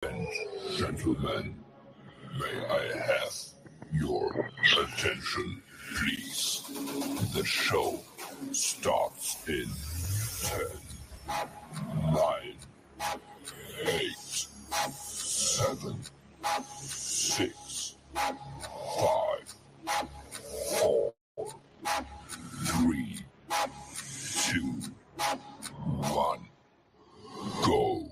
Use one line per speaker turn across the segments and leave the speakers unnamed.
And gentlemen, may I have your attention, please? The show starts in 10, 9, 8, 7, 6, 5, 4, 3, 2, 1, go.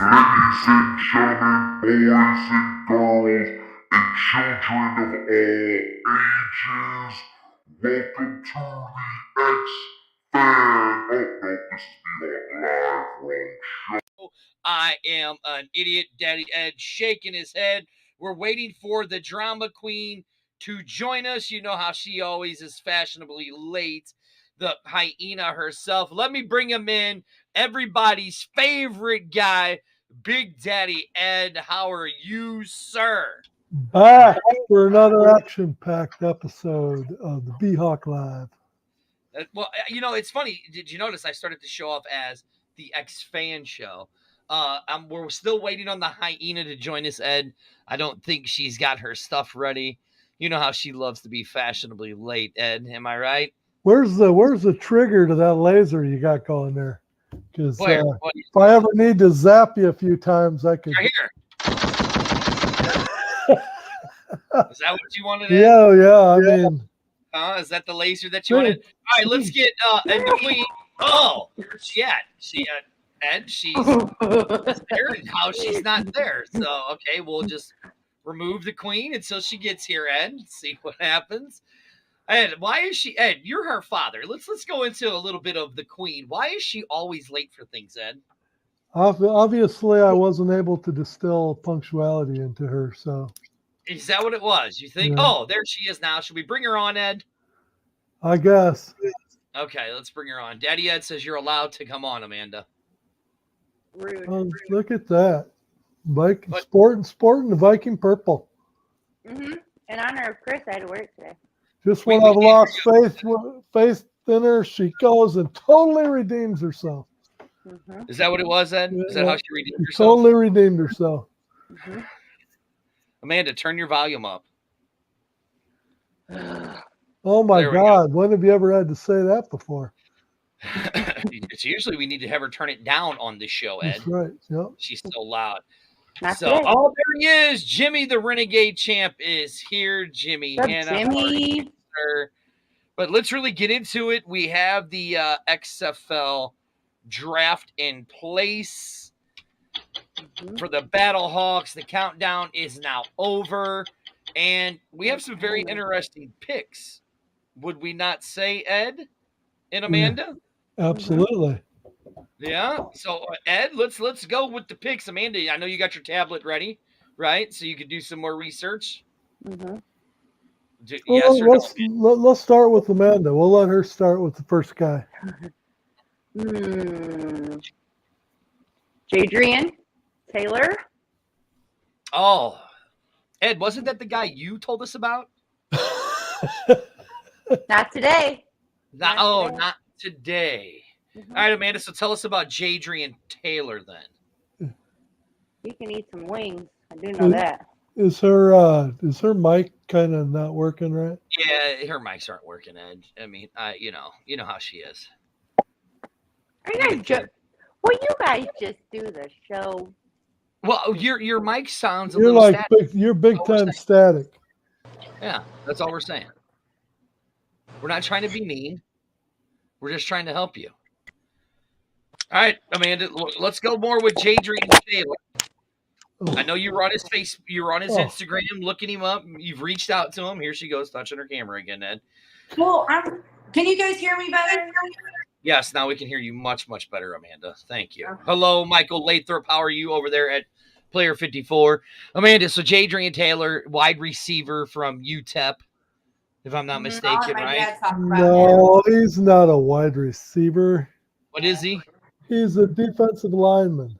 Ladies and gentlemen, boys and girls, and children of all ages, welcome to the X-Fan. Oh, no, this is BHawk Live, wrong show.
I am an idiot. Daddy Ed shaking his head. We're waiting for the drama queen to join us. You know how she always is fashionably late. The hyena herself. Let me bring him in. Everybody's favorite guy, Big Daddy Ed. How are you, sir?
Back for another action-packed episode of the BHawk Live.
Well, you know, it's funny. Did you notice I started the show off as the X-Fan Show? We're still waiting on the hyena to join us, Ed. I don't think she's got her stuff ready. You know how she loves to be fashionably late, Ed. Am I right?
Where's the trigger to that laser you got going there? Because if I ever need to zap you a few times, I could.
Right here. Is that what you wanted? Ed?
Yeah. I mean,
is that the laser that you wanted? All right, let's get and the queen. Oh, Ed, she's there, and how she's not there. So okay, we'll just remove the queen until she gets here, Ed. See what happens. Ed, why is she? Ed, you're her father. Let's go into a little bit of the queen. Why is she always late for things, Ed?
obviously, I wasn't able to distill punctuality into her, so.
Is that what it was? You think?
Yeah.
Oh, there she is now. Should we bring her on, Ed?
I guess.
Okay, let's bring her on. Daddy Ed says you're allowed to come on, Amanda.
Rude.
Oh, look at that. Sporting the Viking purple.
Mm-hmm. In honor of Chris, I had to work today.
Just when I've lost faith in her, she goes and totally redeems herself.
Mm-hmm.
Is that what it was, Ed? Is that how she redeemed herself?
Totally redeemed herself.
Mm-hmm.
Amanda, turn your volume up.
Oh my God! When have you ever had to say that before?
It's usually we need to have her turn it down on the show, Ed.
That's right. Yep.
She's so loud.
Not
so,
today.
oh, there he is. Jimmy, the Renegade Champ, is here. Jimmy,
Jimmy.
But let's really get into it. We have the XFL draft in place for the BattleHawks. The countdown is now over, and we have some very interesting picks. Would we not say, Ed and Amanda?
Yeah, absolutely.
Yeah. So, Ed, let's go with the picks. Amanda, I know you got your tablet ready, right? So you could do some more research.
Mm-hmm.
Let's start with Amanda. We'll let her start with the first guy.
Jadrian Taylor.
Oh, Ed, wasn't that the guy you told us about?
Not today.
Not today. Mm-hmm. All right, Amanda, so tell us about Jadrian Taylor then.
You can eat some wings. I do know that.
Is her mic kind of not working right?
Yeah, her mics aren't working, Ed. I mean, you know how she is.
Are you guys Will you guys just do the show?
Well, your mic sounds a
You're
little
like
static.
you're big time static.
Yeah, that's all we're saying. We're not trying to be mean. We're just trying to help you. All right, Amanda, let's go more with Jadrian Taylor. I know you were on his face. You were on his Instagram, looking him up. You've reached out to him. Here she goes, touching her camera again, Ed.
Well, can you guys hear me better?
Yes, now we can hear you much, much better, Amanda. Thank you. Okay. Hello, Michael Lathrop. How are you over there at Player 54? Amanda, so Jadrian Taylor, wide receiver from UTEP, if I'm not mistaken, right?
No, he's not a wide receiver.
What is he?
He's a defensive lineman.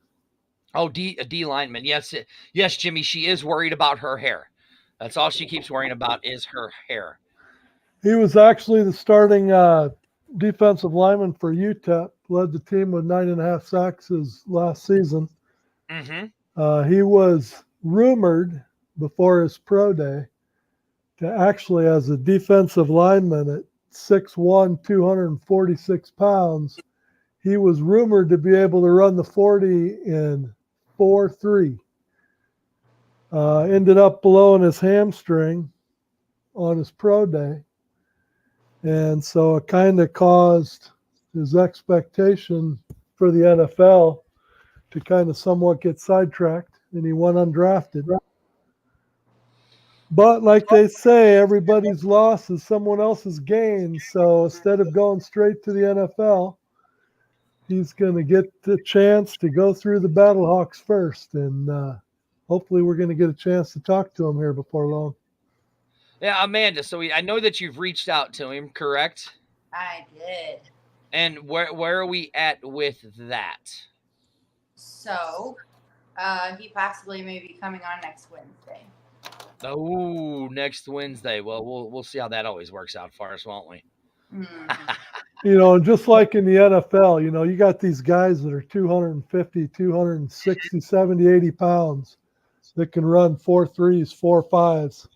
Oh, a D lineman. Yes, yes, Jimmy. She is worried about her hair. That's all she keeps worrying about is her hair.
He was actually the starting defensive lineman for UTEP. Led the team with 9.5 sacks his last season.
Mm-hmm.
He was rumored before his pro day to actually, as a defensive lineman at 6'1", 246 pounds, he was rumored to be able to run the 40 in 4.3. Ended up blowing his hamstring on his pro day. And so it kind of caused his expectation for the NFL to kind of somewhat get sidetracked, and he went undrafted. But like they say, everybody's loss is someone else's gain. So instead of going straight to the NFL, he's going to get the chance to go through the BHawks first. And hopefully we're going to get a chance to talk to him here before long.
Yeah, Amanda, so I know that you've reached out to him, correct?
I did.
And where are we at with that?
So, he possibly may be coming on next Wednesday.
Oh, next Wednesday. Well, we'll see how that always works out for us, won't we?
Mm-hmm. Just like in the NFL, you got these guys that are 250, 260, 70, 80 pounds that can run 4.3s, 4.5s.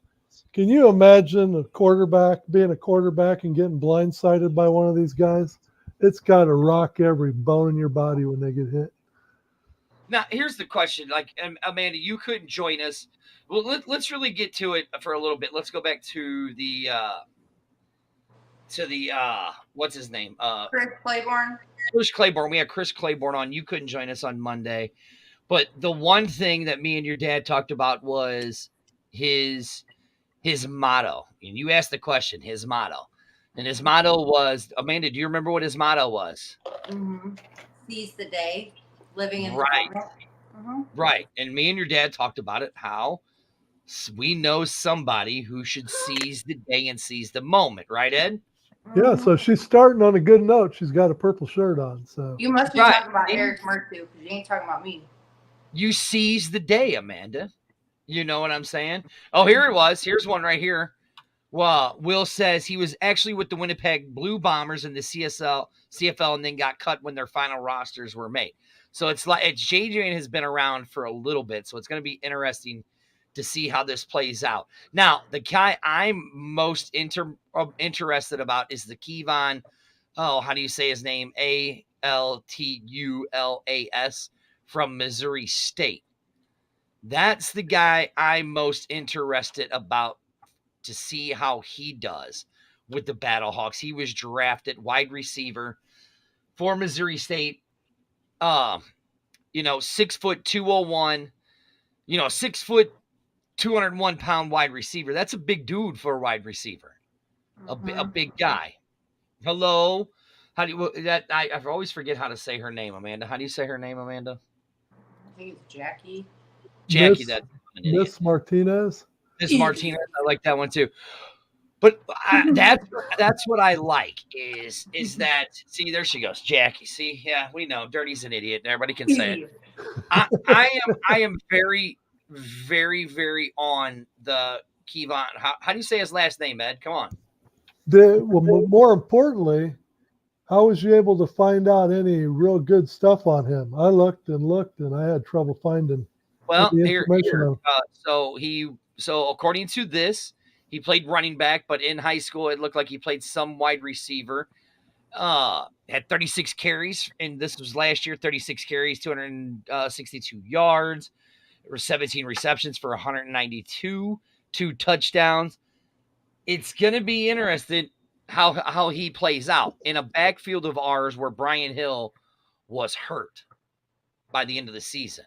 Can you imagine being a quarterback and getting blindsided by one of these guys? It's got to rock every bone in your body when they get hit.
Now, here's the question. Like, Amanda, you couldn't join us. Well, let's really get to it for a little bit. Let's go back to the what's his name?
Chris Claiborne.
Chris Claiborne. We had Chris Claiborne on. You couldn't join us on Monday. But the one thing that me and your dad talked about was his motto. And you asked the question, his motto. And his motto was, Amanda, do you remember what his motto was?
Mm-hmm. Seize the day, living in the moment. Mm-hmm.
Right. And me and your dad talked about it, how we know somebody who should seize the day and seize the moment. Right, Ed?
Yeah, so she's starting on a good note. She's got a purple shirt on. So
you must be talking about Eric Mertzu because you ain't talking about me.
You seize the day, Amanda. You know what I'm saying? Oh, here it was. Here's one right here. Well, Will says he was actually with the Winnipeg Blue Bombers in the CFL, and then got cut when their final rosters were made. So it's Jadrian has been around for a little bit, so it's going to be interesting to see how this plays out. Now, the guy I'm most interested about is the Kevon. Oh, how do you say his name? Altulas from Missouri State. That's the guy I'm most interested about to see how he does with the BHawks. He was drafted wide receiver for Missouri State. 6 foot 201, 6 foot 201 pound wide receiver. That's a big dude for a wide receiver. Mm-hmm. A big guy. Hello. How do you I always forget how to say her name, Amanda. How do you say her name, Amanda?
I think it's Jackie.
Miss Martinez.
Miss Martinez. I like that one too. But that's what I like is that, see, there she goes, Jackie. See, yeah, we know Dirty's an idiot. Everybody can say it. I am very, very, very on the Kevon. How do you say his last name, Ed? Come on.
More importantly, how was you able to find out any real good stuff on him? I looked, and I had trouble finding.
Well, here. So according to this, he played running back, but in high school, it looked like he played some wide receiver. Had 36 carries, and this was last year, 36 carries, 262 yards. There were 17 receptions for 192, 2 touchdowns. It's going to be interesting how he plays out in a backfield of ours where Brian Hill was hurt by the end of the season.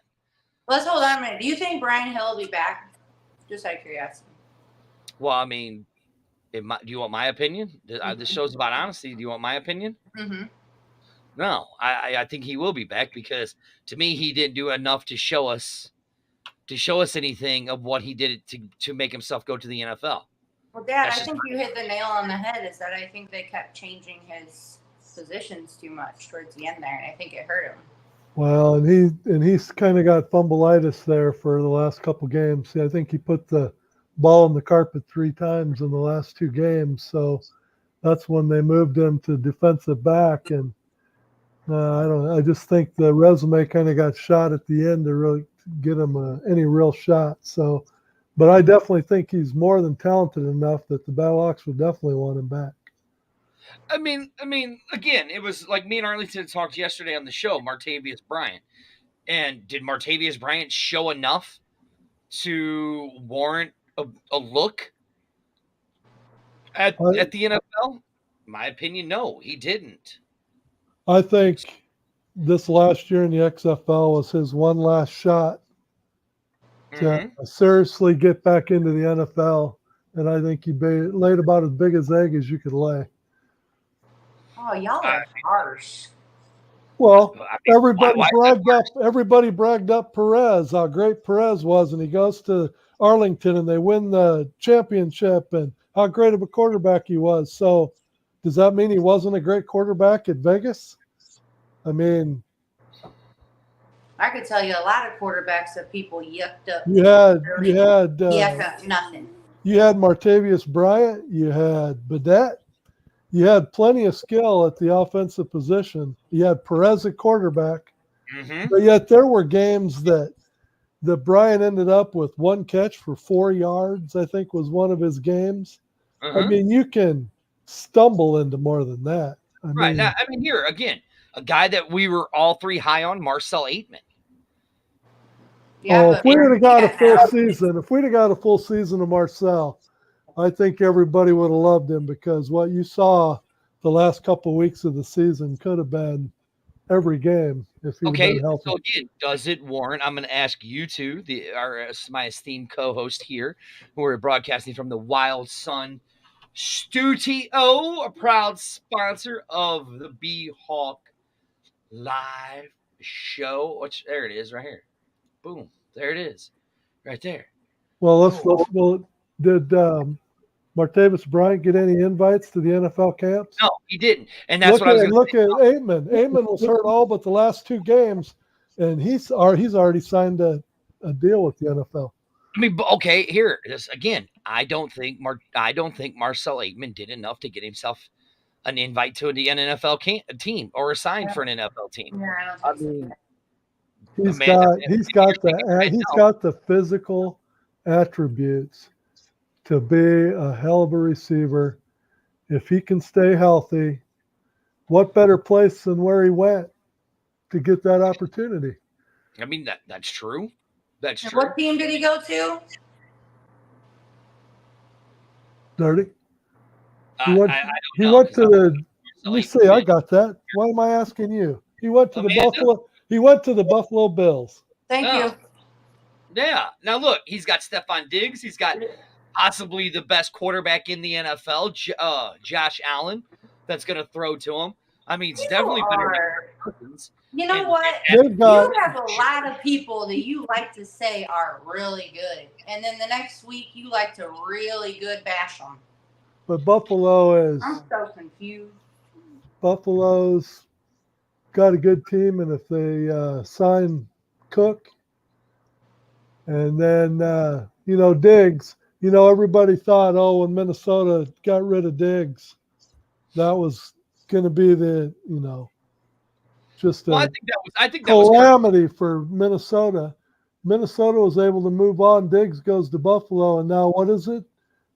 Let's hold on a minute. Do you think Brian Hill will be back? Just out of curiosity.
Well, I mean, do you want my opinion? This show's about honesty. Do you want my opinion?
Mm-hmm.
No, I think he will be back because to me he didn't do enough to show us anything of what he did to make himself go to the NFL.
Well, Dad, I think you hit the nail on the head. Is that I think they kept changing his positions too much towards the end there, and I think it hurt him.
Well, and he's kind of got fumbleitis there for the last couple games. See, I think he put the ball on the carpet 3 times in the last 2 games, so that's when they moved him to defensive back. And I just think the resume kind of got shot at the end to really get him any real shot. So, but I definitely think he's more than talented enough that the BHawks would definitely want him back.
I mean, again, it was like me and Arlington talked yesterday on the show, Martavius Bryant. And did Martavius Bryant show enough to warrant a look at the NFL? My opinion, no, he didn't.
I think this last year in the XFL was his one last shot to seriously get back into the NFL. And I think he laid about as big as egg as you could lay.
Oh, y'all are harsh.
Well, everybody bragged up Perez, how great Perez was, and he goes to Arlington and they win the championship and how great of a quarterback he was. So does that mean he wasn't a great quarterback at Vegas? I mean,
I could tell you a lot of quarterbacks that people yucked up.
You had
nothing.
You had Martavius Bryant, you had Badette, you had plenty of skill at the offensive position. You had Perez at quarterback, but yet there were games that Bryant ended up with 1 catch for 4 yards. I think was one of his games. I mean, you can stumble into more than that.
Here again, a guy that we were all 3 high on, Marcel Aitman.
Yeah, if we'd have got a full season of Marcel, I think everybody would have loved him because what you saw the last couple of weeks of the season could have been every game if he been healthy.
So again, does it warrant? I'm going to ask you two, my esteemed co-host here, who are broadcasting from the Wild Sun Studio, a proud sponsor of the BHawk live show. There it is, right here. Boom, there it is, right there.
Well, did Martavis Bryant get any invites to the NFL camps?
No, he didn't. And that's what I was going to say.
Look at Aitman. Aitman was hurt all but the last 2 games, and he's already signed a deal with the NFL.
I mean, okay, here this again. I don't think Marcel Aitman did enough to get himself an invite to the NFL team or a sign for an NFL team.
Yeah,
I mean,
he's got the physical attributes to be a hell of a receiver. If he can stay healthy, what better place than where he went to get that opportunity?
I mean, that's true. That's true.
What team did he go to?
Dirty.
I don't know,
went to the. Let me see. I got that. Why am I asking you? He went to the Buffalo. He went to the Buffalo Bills.
Thank you.
Yeah. Now look, he's got Stephon Diggs. He's got possibly the best quarterback in the NFL, Josh Allen, that's going to throw to him. I mean, it's definitely better than Cousins.
You know what?
You
have a lot of people that you like to say are really good, and then the next week you like to really good bash them.
But Buffalo is.
I'm so confused.
Buffalo's got a good team, and if they sign Cook, and then Diggs, everybody thought, when Minnesota got rid of Diggs, that was going to be the just a
I think
calamity for Minnesota. Minnesota was able to move on. Diggs goes to Buffalo, and now what is it?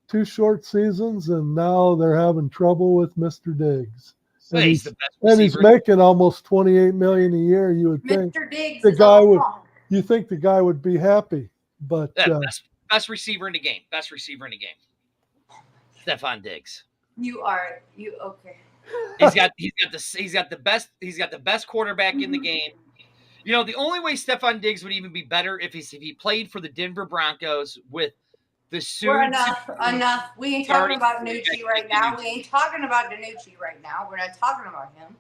2 short seasons, and now they're having trouble with Mr. Diggs. And he's making almost $28 million a year. You would think
Mr. Diggs
the guy would. you think the guy would be happy, but
Yeah, best receiver in the game. Best receiver in the game. Stephon Diggs.
You okay?
He's got the best quarterback in the game. You know, the only way Stephon Diggs would even be better if he played for the Denver Broncos with the
We're
soon
enough. We ain't talking about Nucci right now. We ain't talking about Danucci right now. We're not talking about him.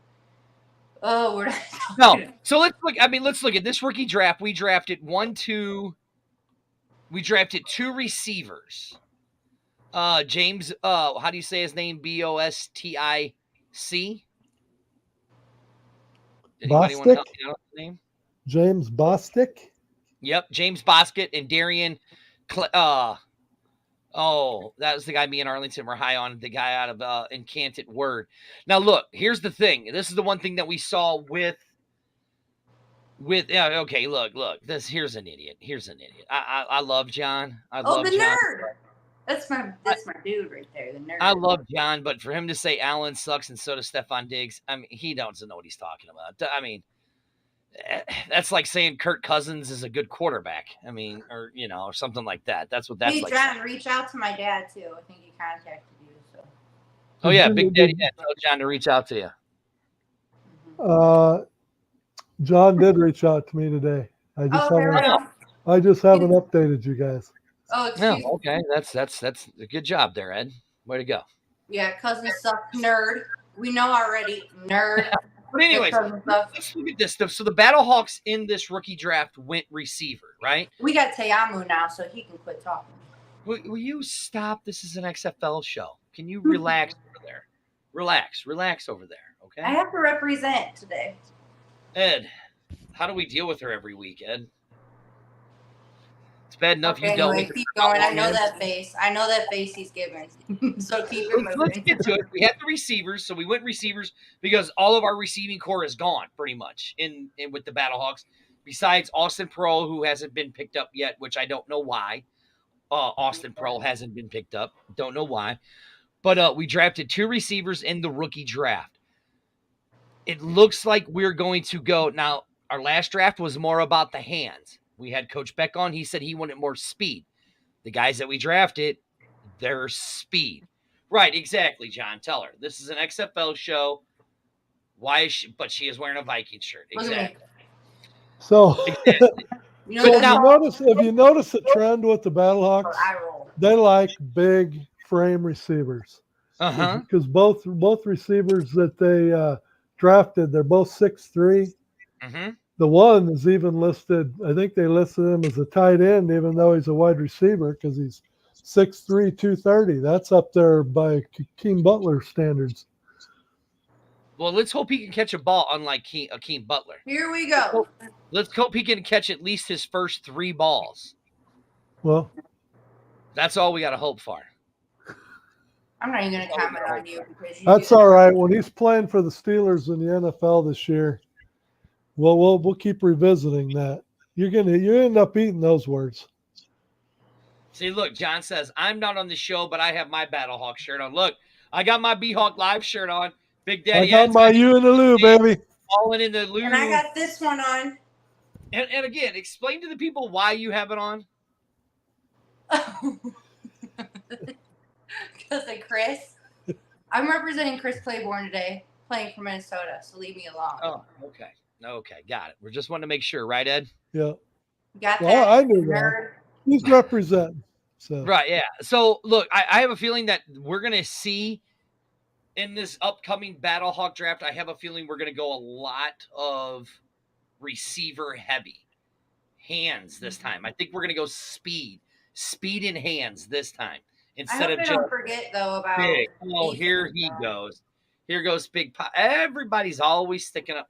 Oh, we're not talking.
No. So let's look at this rookie draft. We drafted two receivers. James, how do you say his name? Bostic. Anybody want to help me out with the name?
James Bostic.
Yep, James Bostic and Darian. That was the guy me and Arlington were high on. The guy out of Enchanted Word. Now look, here's the thing. This is the one thing that we saw with. Okay, look. Here's an idiot. I love John.
The nerd. That's my dude right there, the nerd.
I love John, but for him to say Allen sucks and so does Stephon Diggs, I mean, he doesn't know what he's talking about. I mean, that's like saying Kirk Cousins is a good quarterback. I mean, or something like that. That's what that's
hey,
like.
John, reach out to my dad too. I think he contacted you. So.
Oh yeah, Big Daddy. Tell John to reach out to you.
John did reach out to me today. I just haven't updated you guys.
Oh, excuse me.
Okay. That's a good job there, Ed. Way to go.
Yeah, Cousins suck, nerd. We know already, nerd.
But anyways, let's look at this stuff. So the Battlehawks in this rookie draft went receiver, right?
We got Teamu now, so he can quit talking.
Will you stop? This is an XFL show. Can you relax over there? Relax over there, okay?
I have to represent today.
Ed, how do we deal with her every week, Ed? It's bad enough
you
dealt
with
her.
Keep going. I know that face. He's giving. So keep it moving.
Let's get to it. We have the receivers, so we went receivers because all of our receiving core is gone pretty much in with the Battlehawks. Besides Austin Pearl, who hasn't been picked up yet, which I don't know why. Austin Pearl hasn't been picked up. Don't know why. But we drafted two receivers in the rookie draft. It looks like we're going to go. Now, our last draft was more about the hands. We had Coach Beck on. He said he wanted more speed. The guys that we drafted, their speed. Right, exactly, John. Tell her. This is an XFL show. Why is she? But she is wearing a Viking shirt. Exactly.
So,
exactly.
If you notice the trend with the Battlehawks, they like big frame receivers. Because both receivers that they drafted, they're both 6'3". The one is even listed, I think they listed him as a tight end, even though he's a wide receiver, because he's 6'3", 230. That's up there by Keem Butler standards.
Well, let's hope he can catch a ball, unlike Keem Butler.
Here we go.
Let's hope he can catch at least his first 3 balls.
Well,
that's all we got to hope for.
I'm not even going to comment on you.
That's all right. When he's playing for the Steelers in the NFL this year, we'll keep revisiting that. You end up eating those words.
See, look, John says, I'm not on the show, but I have my Battlehawk shirt on. Look, I got my BHawk Live shirt on. Big Daddy.
I got my You in the Lou, baby.
Falling in the Lou.
And I got this one on.
And again, explain to the people why you have it on.
Because of Chris. I'm representing Chris Claiborne today, playing for Minnesota, so leave me alone.
Oh, okay. Okay, got it. We just wanted to make sure, right, Ed?
Yeah.
Got that?
Well, I knew that. He's representing. So.
Right, yeah. So, look, I have a feeling that we're going to see in this upcoming Battlehawk draft, I have a feeling we're going to go a lot of receiver heavy. Hands this time. I think we're going to go speed in hands this time. Instead
I hope
of
don't forget, though, about
big. Oh, here he goes. Here goes Big Pop. Everybody's always sticking up.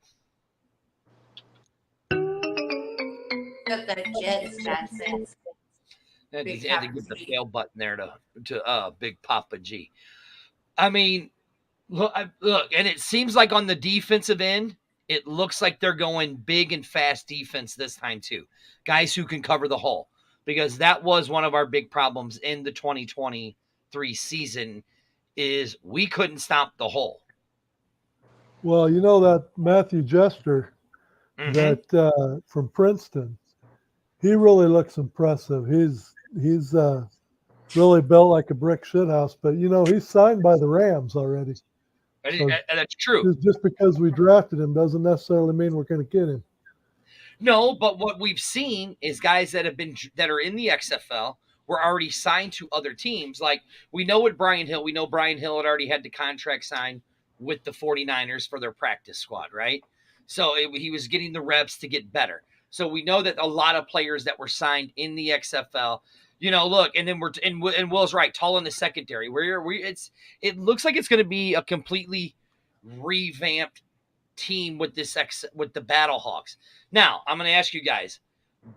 Got that Jets nonsense.
And he had to get the fail button there to Big Papa G. I mean, look, and it seems like on the defensive end, it looks like they're going big and fast defense this time too. Guys who can cover the hole. Because that was one of our big problems in the 2023 season is we couldn't stop the hole.
Well, you know that Matthew Jester that from Princeton, he really looks impressive. He's really built like a brick shithouse. But he's signed by the Rams already. So
that's true.
Just because we drafted him doesn't necessarily mean we're going to get him.
No, but what we've seen is guys that are in the XFL were already signed to other teams. Like we know Brian Hill had already had the contract signed with the 49ers for their practice squad, right? So he was getting the reps to get better. So we know that a lot of players that were signed in the XFL, look, and then and Will's right, tall in the secondary. It looks like it's going to be a completely revamped team with the BHawks. Now, I'm going to ask you guys,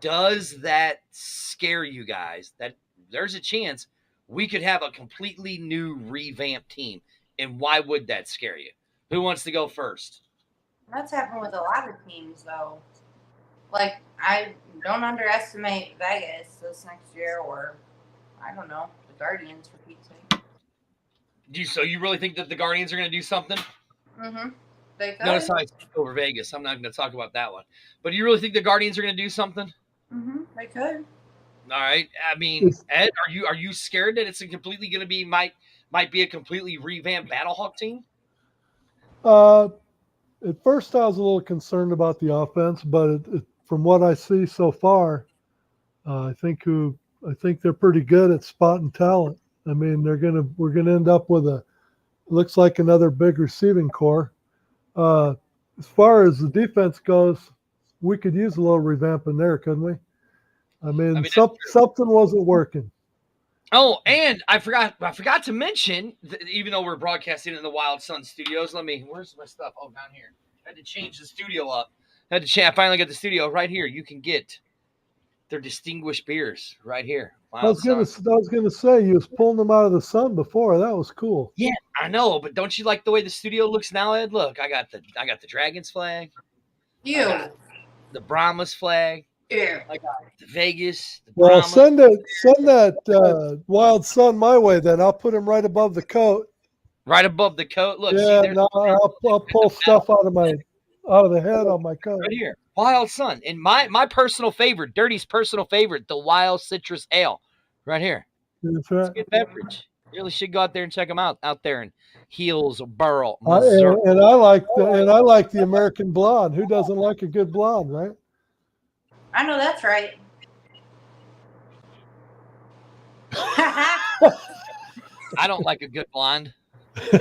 does that scare you guys that there's a chance we could have a completely new revamped team? And why would that scare you? Who wants to go first?
That's happened with a lot of teams, though. Like, I don't underestimate Vegas this next year, or, I don't know, the Guardians, for Pete's sake.
So you really think that the Guardians are going to do something?
Mm-hmm. They could.
Notice how I speak over Vegas. I'm not going to talk about that one. But you really think the Guardians are going to do something?
Mm-hmm. They could.
All right. I mean, Ed, are you scared that it's completely going to be might be a completely revamped BHawk team?
At first, I was a little concerned about the offense, but from what I see so far, I think they're pretty good at spotting talent. I mean, we're gonna end up with looks like another big receiving core. As far as the defense goes, we could use a little revamp in there, couldn't we? I mean something wasn't working.
Oh, and I forgot to mention, even though we're broadcasting in the Wild Sun Studios, where's my stuff? Oh, down here. I had to change the studio up. I finally got the studio right here. You can get their distinguished beers right here.
I was gonna say you was pulling them out of the sun before. That was cool.
Yeah, I know, but don't you like the way the studio looks now, Ed? Look, I got the Dragons flag.
Ew.
The Brahmas flag.
Yeah.
I got the Vegas.
Well, send that Wild Sun my way, then I'll put him right above the coat.
Right above the coat. Look,
I'll pull stuff out of the head on my coat.
Right here, Wild Sun, and my personal favorite, Dirty's personal favorite, the Wild Citrus Ale, right here.
That's right.
It's a good beverage. You really should go out there and check them out there in Hillsboro, Missouri.
And I like the American blonde. Who doesn't like a good blonde, right?
I know that's right.
I don't like a good blonde.
Okay.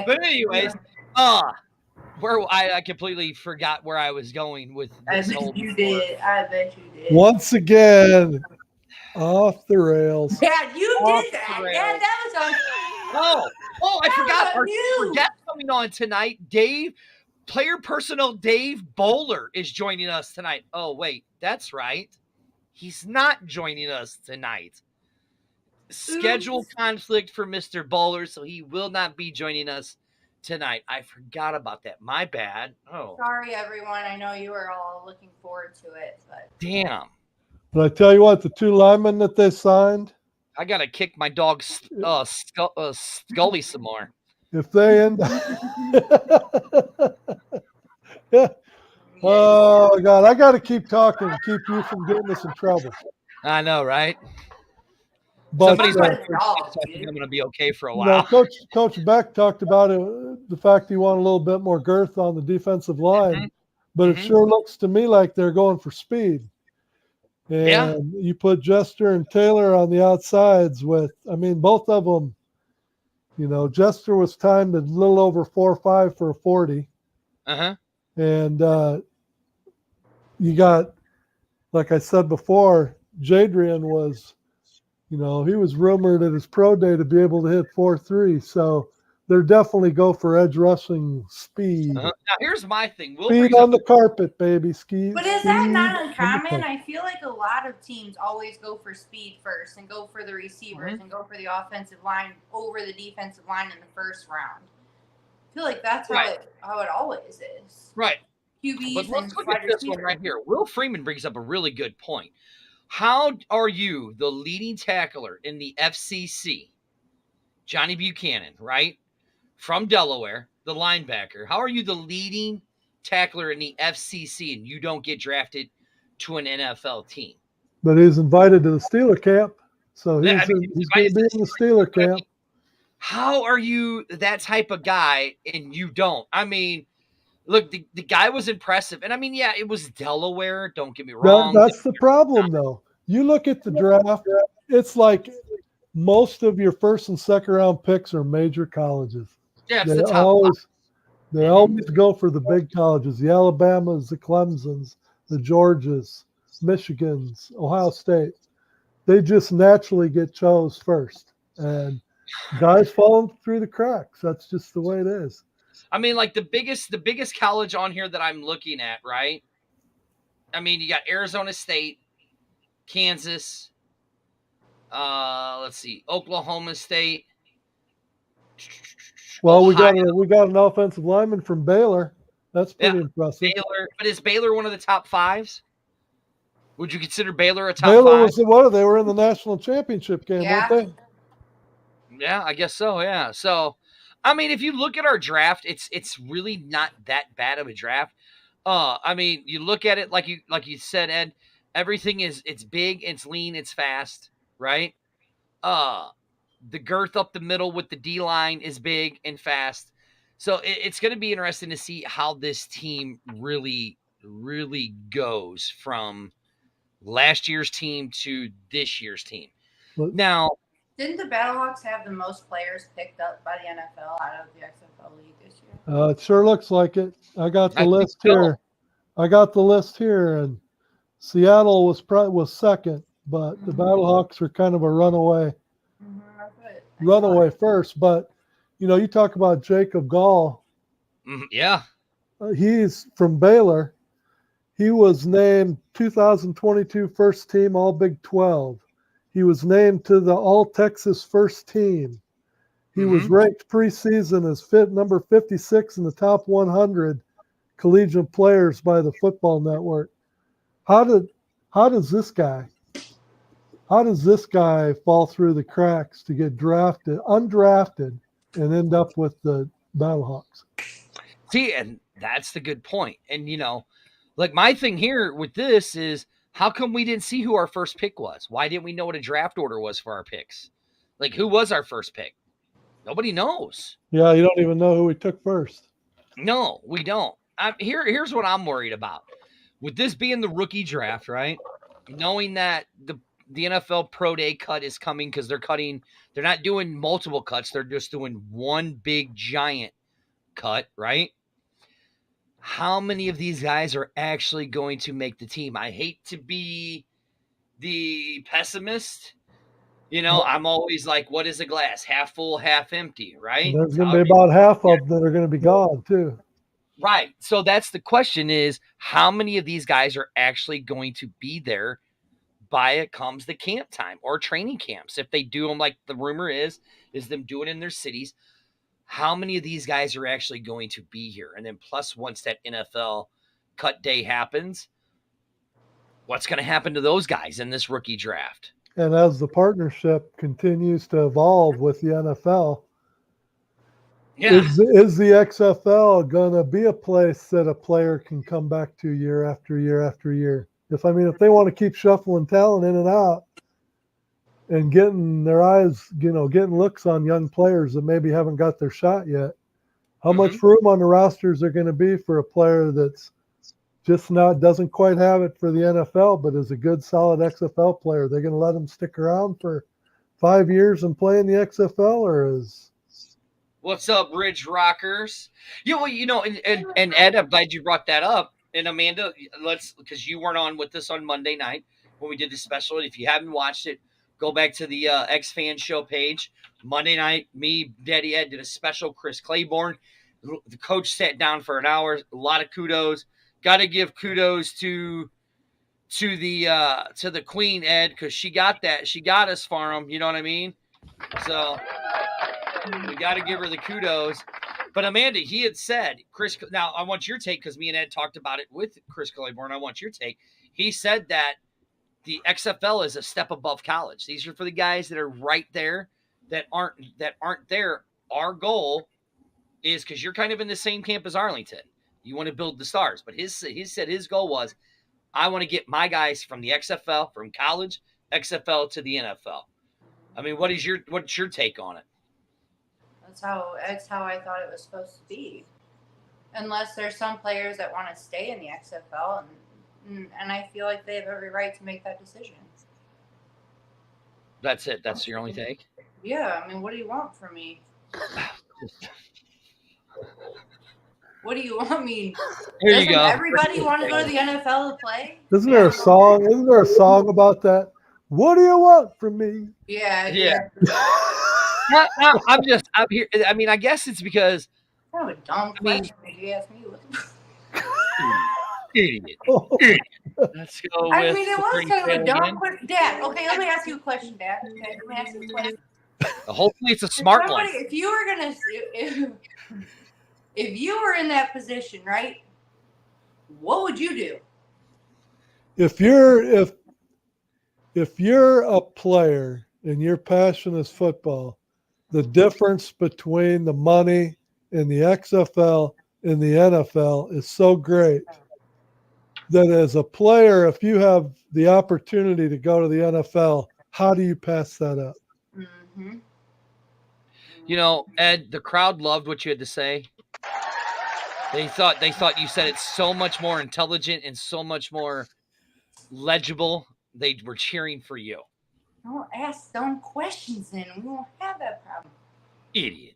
But anyways, I completely forgot where I was going with this whole.
You did. I bet you did.
Once again, off the rails.
Yeah, you did that. Yeah, that was on.
Oh, I forgot. Our guest coming on tonight, player personnel Dave Bowler is joining us tonight. Oh, wait, that's right. He's not joining us tonight. Schedule conflict for Mr. Bowler, so he will not be joining us tonight. I forgot about that. My bad. Oh,
sorry, everyone. I know you were all looking forward to it, but
damn.
But I tell you what, the two linemen that they signed,
I gotta kick my dog Scully some more.
If they end, yeah. Oh God, I got to keep talking to keep you from getting us in trouble.
I know, right?
But
somebody's I'm going to be okay for a while.
Coach Beck talked about it, the fact he wanted a little bit more girth on the defensive line, but it sure looks to me like they're going for speed. And you put Jester and Taylor on the outsides both of them. Jester was timed a little over 4.5 for a 40. And you got, like I said before, Jadrian was, he was rumored at his pro day to be able to hit 4.3. So they're definitely go for edge rushing speed.
Now here's my thing.
Speed on the carpet, baby.
But is that not uncommon? I feel like a lot of teams always go for speed first and go for the receivers and go for the offensive line over the defensive line in the first round. I feel like that's how it always is.
Right.
QBs
but let's look at this one right here. Will Freeman brings up a really good point. How are you the leading tackler in the FCC? Johnny Buchanan, right? From Delaware, the linebacker. How are you the leading tackler in the FCC and you don't get drafted to an NFL team.
But he's invited to the Steeler camp, so he's
I mean,
going to be in the Steeler camp.
How are you that type of guy and you don't? I mean, look, the guy was impressive. And I mean, yeah, it was Delaware. Don't get me wrong.
That's the problem, though. You look at the draft, it's like most of your first and second round picks are major colleges.
Yeah, it's
They
the top
always go for the big colleges, the Alabamas, the Clemsons, the Georgias, Michigans, Ohio State. They just naturally get chose first. And guys falling through the cracks. That's just the way it is.
I mean, like the biggest college on here that I'm looking at, right? I mean, you got Arizona State, Kansas, let's see, Oklahoma State.
Well,
Ohio.
we got an offensive lineman from Baylor. That's pretty impressive.
Baylor, but is Baylor one of the top fives? Would you consider Baylor a top
Baylor
five?
was they were in the national championship game,
Yeah.
weren't they?
Yeah, I guess so. Yeah. So, I mean, if you look at our draft, it's really not that bad of a draft. I mean, you look at it like you said, Ed. Everything it's big, it's lean, it's fast, right? The girth up the middle with the D line is big and fast. So it's going to be interesting to see how this team really goes from last year's team to this year's team. Now,
didn't the BattleHawks have the most players picked up by the NFL out of the XFL league this year?
It sure looks like it. I got the list here. And Seattle was second, but the BattleHawks are kind of a runaway first. But you talk about Jacob Gall.
Yeah,
he's from Baylor. He was named 2022 first team All Big 12. He was named to the All Texas first team. He was ranked preseason as number 56 in the top 100 collegiate players by the Football Network. How does this guy fall through the cracks to get undrafted, and end up with the Battlehawks?
See, and that's the good point. And like my thing here with this is, how come we didn't see who our first pick was? Why didn't we know what a draft order was for our picks? Like, who was our first pick? Nobody knows.
Yeah, you don't even know who we took first.
No, we don't. Here's what I'm worried about. With this being the rookie draft, right? Knowing that the NFL Pro Day cut is coming because they're not doing multiple cuts. They're just doing one big giant cut, right? How many of these guys are actually going to make the team? I hate to be the pessimist. I'm always like, what is a glass? Half full, half empty, right?
There's going to be about half of them that are going to be gone, too.
Right. So that's the question is, how many of these guys are actually going to be there by it comes the camp time or training camps? If they do them like the rumor is them doing in their cities, how many of these guys are actually going to be here? And then plus, once that NFL cut day happens, what's going to happen to those guys in this rookie draft?
And as the partnership continues to evolve with the NFL, is the XFL going to be a place that a player can come back to year after year after year? If they want to keep shuffling talent in and out and getting their eyes, getting looks on young players that maybe haven't got their shot yet, how much room on the rosters are going to be for a player that's just doesn't quite have it for the NFL, but is a good, solid XFL player? They're going to let him stick around for 5 years and play in the XFL, or is?
What's up, Ridge Rockers? And Ed, I'm glad you brought that up. And Amanda, because you weren't on with us on Monday night when we did the special. And if you haven't watched it, go back to the X Fan Show page. Monday night, me, Daddy Ed did a special. Chris Claiborne, the coach, sat down for an hour. A lot of kudos. Got to give kudos to the Queen, Ed, because she got that. She got us for him. You know what I mean? So we got to give her the kudos. But Amanda, he had said, Chris, now I want your take because me and Ed talked about it with Chris Claiborne. I want your take. He said that the XFL is a step above college. These are for the guys that are right there that aren't there. Our goal is, because you're kind of in the same camp as Arlington. You want to build the stars. But he said his goal was, I want to get my guys from the XFL, from college, XFL to the NFL. I mean, what's your take on it?
That's how I thought it was supposed to be. Unless there's some players that want to stay in the XFL, and I feel like they have every right to make that decision.
That's it. That's your only take?
Yeah, I mean, what do you want from me? What do you want? I mean,
Here you go.
Everybody want to go to the NFL to play?
Isn't there a song? Isn't there a song about that? What do you want from me?
Yeah.
I'm here. I mean, I guess it's because.
Kind of a dumb question if you ask me.
Idiot. Let's go.
I mean, it was kind of a dumb question. Dad, okay, let me ask you a question, Dad. Okay, let me ask you a question.
Hopefully, it's a smart one.
If you were gonna, if you were in that position, right? What would you do?
If you're a player and your passion is football, the difference between the money in the XFL and the NFL is so great that as a player, if you have the opportunity to go to the NFL, how do you pass that up?
Mm-hmm.
You know, Ed, the crowd loved what you had to say. They thought you said it so much more intelligent and so much more legible. They were cheering for you.
Don't ask dumb questions then. We won't have that problem.
Idiot.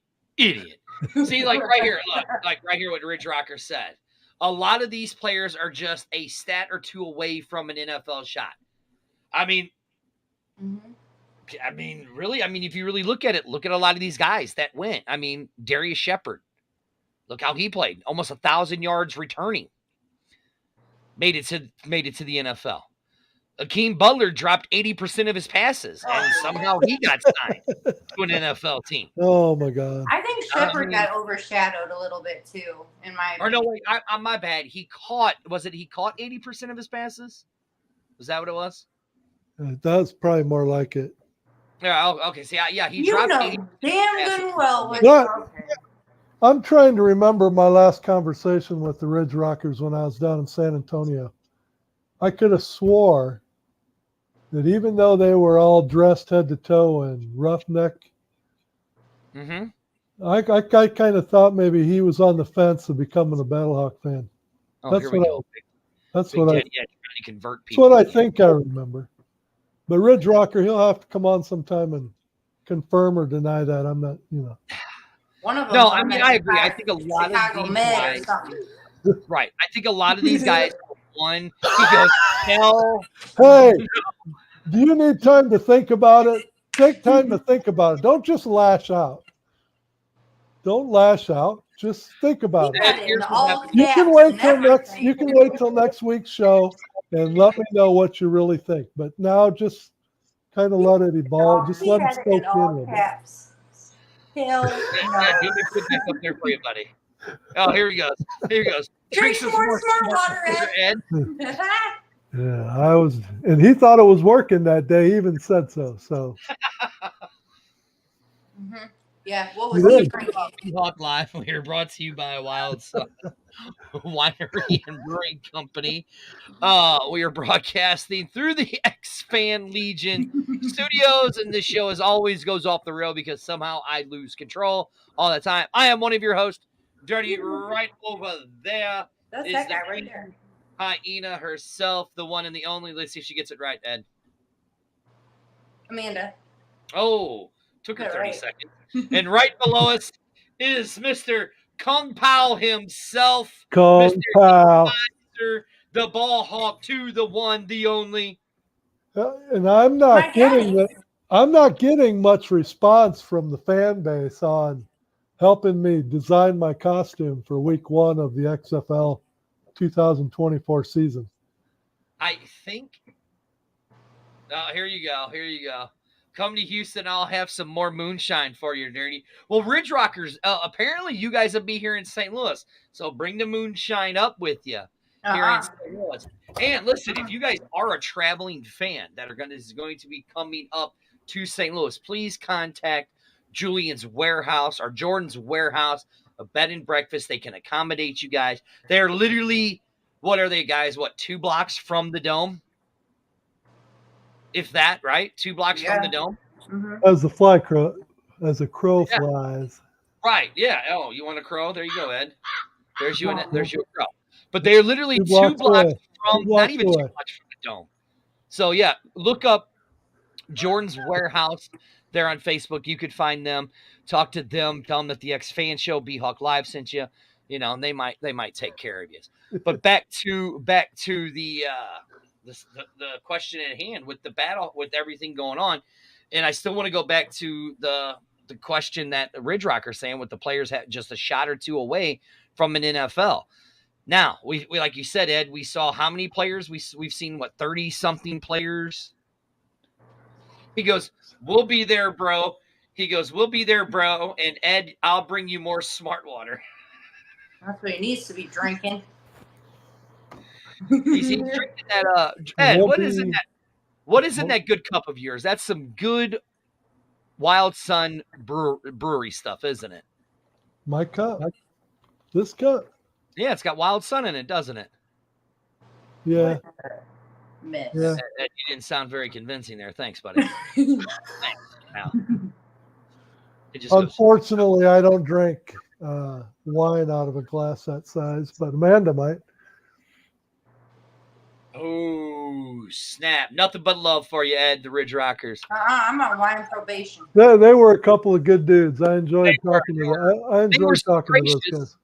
See, like right here, look, like right here what Ridge Rocker said. A lot of these players are just a stat or two away from an NFL shot. I mean, really, if you really look at it, look at a lot of these guys that went. I mean, Darius Shepard. Look how he played. Almost 1,000 yards returning. Made it to the NFL. Akeem Butler dropped 80% of his passes, and somehow he got signed to an NFL team.
Oh my God!
I think Shepard got overshadowed a little bit too, in my opinion.
Or no, wait, my bad. He caught 80% of his passes? Was that what it was?
That's probably more like it.
Yeah. Okay. See, yeah, he dropped 80%.
Damn good and well.
I'm trying to remember my last conversation with the Ridge Rockers when I was down in San Antonio. I could have swore that even though they were all dressed head to toe in roughneck, I kind of thought maybe he was on the fence of becoming a BHawk fan.
Oh, that's here we go.
That's what
trying to convert people.
That's what I think I remember. But Ridge Rocker, he'll have to come on sometime and confirm or deny that. I'm not,
One of them.
No, I mean, I agree. I think a lot of these guys. Right. I think a lot of these guys. One, he goes, hell.
Hey, do you need time to think about it? Take time to think about it. Don't just lash out. Don't lash out. Just think about it. You can wait till next week's show and let me know what you really think. But now just kind of let it evolve. Just let it soak in with it.
Hell
no. Let me put that up there for you, buddy. Oh, here he goes.
Drink some more smart water, Ed.
Yeah, and he thought it was working that day. He even said so.
Yeah, what was he drinking?
BHawk Live. We are brought to you by Wild Sun Winery and Brewing Company. We are broadcasting through the X-Fan Legion studios, and this show, as always, goes off the rail because somehow I lose control all the time. I am one of your hosts, Dirty, right over there.
That's that guy right there.
Hyena herself, the one and the only. Let's see if she gets it right, Ed.
Amanda.
Oh, took her 30 seconds. And right below us is Mr. Kung Pao himself.
Kung Pao.
The ball hawk to the one, the only.
And I'm not getting much response from the fan base on helping me design my costume for week 1 of the XFL 2024 season.
I think. Here you go. Come to Houston. I'll have some more moonshine for you, Dirty. Well, Ridge Rockers, apparently you guys will be here in St. Louis. So bring the moonshine up with you here in St. Louis. And listen, if you guys are a traveling fan that is going to be coming up to St. Louis, please contact Julian's Warehouse or Jordan's Warehouse. a bed and breakfast. They can accommodate you guys. They're literally, what are they, guys? What, 2 blocks from the Dome? If that, right? 2 blocks from the Dome?
As a crow
Yeah.
flies.
Right, yeah. Oh, you want a crow? There you go, Ed. There's you a crow. But they're literally 2 blocks
away.
from,
2 blocks
not even 2
away.
blocks from the Dome. So, yeah, look up Jordan's Warehouse there on Facebook. You could find them, talk to them, tell them that the X Fan Show, BHawk Live sent you, and they might take care of you. But back to the question at hand with the battle, with everything going on, and I still want to go back to the question that Ridge Rocker's saying, with the players just a shot or two away from an NFL. Now, we like you said, Ed, we saw how many players? We've seen, what, 30-something players? He goes, we'll be there, bro. He goes, we'll be there, bro. And Ed, I'll bring you more smart water.
That's what he needs to be drinking.
He's drinking that. Ed, what is in that? What is in that good cup of yours? That's some good Wild Sun brewery stuff, isn't it?
My cup. This cup.
Yeah, it's got Wild Sun in it, doesn't it?
Yeah.
Miss.
Yeah.
Ed, you didn't sound very convincing there. Thanks, buddy. Thanks. Now,
unfortunately, I don't drink wine out of a glass that size, but Amanda might.
Oh, snap. Nothing but love for you, Ed, the Ridge Rockers.
I'm on wine probation.
They were a couple of good dudes. I enjoyed talking to them. I enjoyed talking to those guys.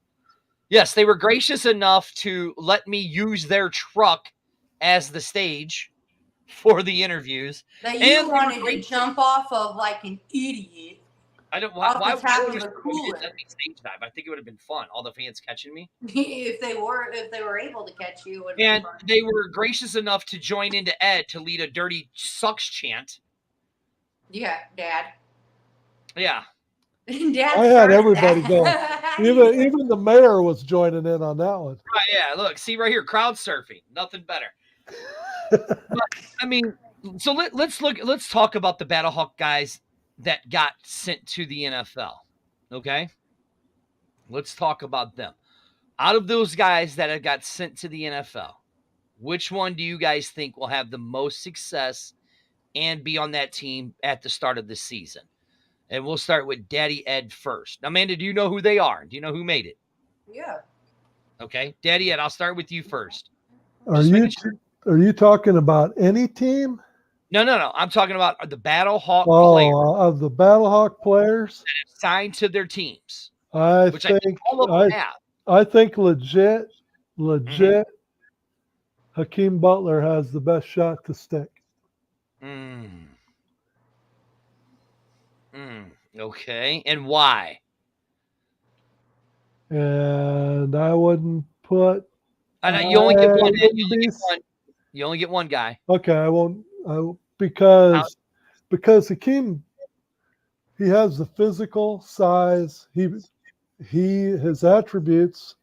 Yes, they were gracious enough to let me use their truck as the stage for the interviews.
That you wanted to jump off of like an idiot.
I don't. Why would you let me stage dive? I think it would have been fun. All the fans catching me.
if they were able to catch you,
and they were gracious enough to join into Ed to lead a dirty sucks chant.
Yeah, Dad.
Yeah.
Dad,
I had everybody going. Even the mayor was joining in on that one.
Right, yeah, look, see right here, crowd surfing. Nothing better. But, I mean, so let's talk about the BattleHawk guys that got sent to the NFL. Okay? Let's talk about them. Out of those guys that have got sent to the NFL, which one do you guys think will have the most success and be on that team at the start of the season? And we'll start with Daddy Ed first. Now, Amanda, do you know who they are? Do you know who made it?
Yeah.
Okay. Daddy Ed, I'll start with you first.
Are you talking about any team?
No. I'm talking about the BattleHawk
players. Of the BattleHawk players?
That have signed to their teams.
I think
all of them have.
I think legit, Hakeem Butler has the best shot to stick.
Okay. And why?
And I wouldn't put.
You only get one. You only get one guy.
Okay, I won't. Because Hakeem, he has the physical size. His attributes.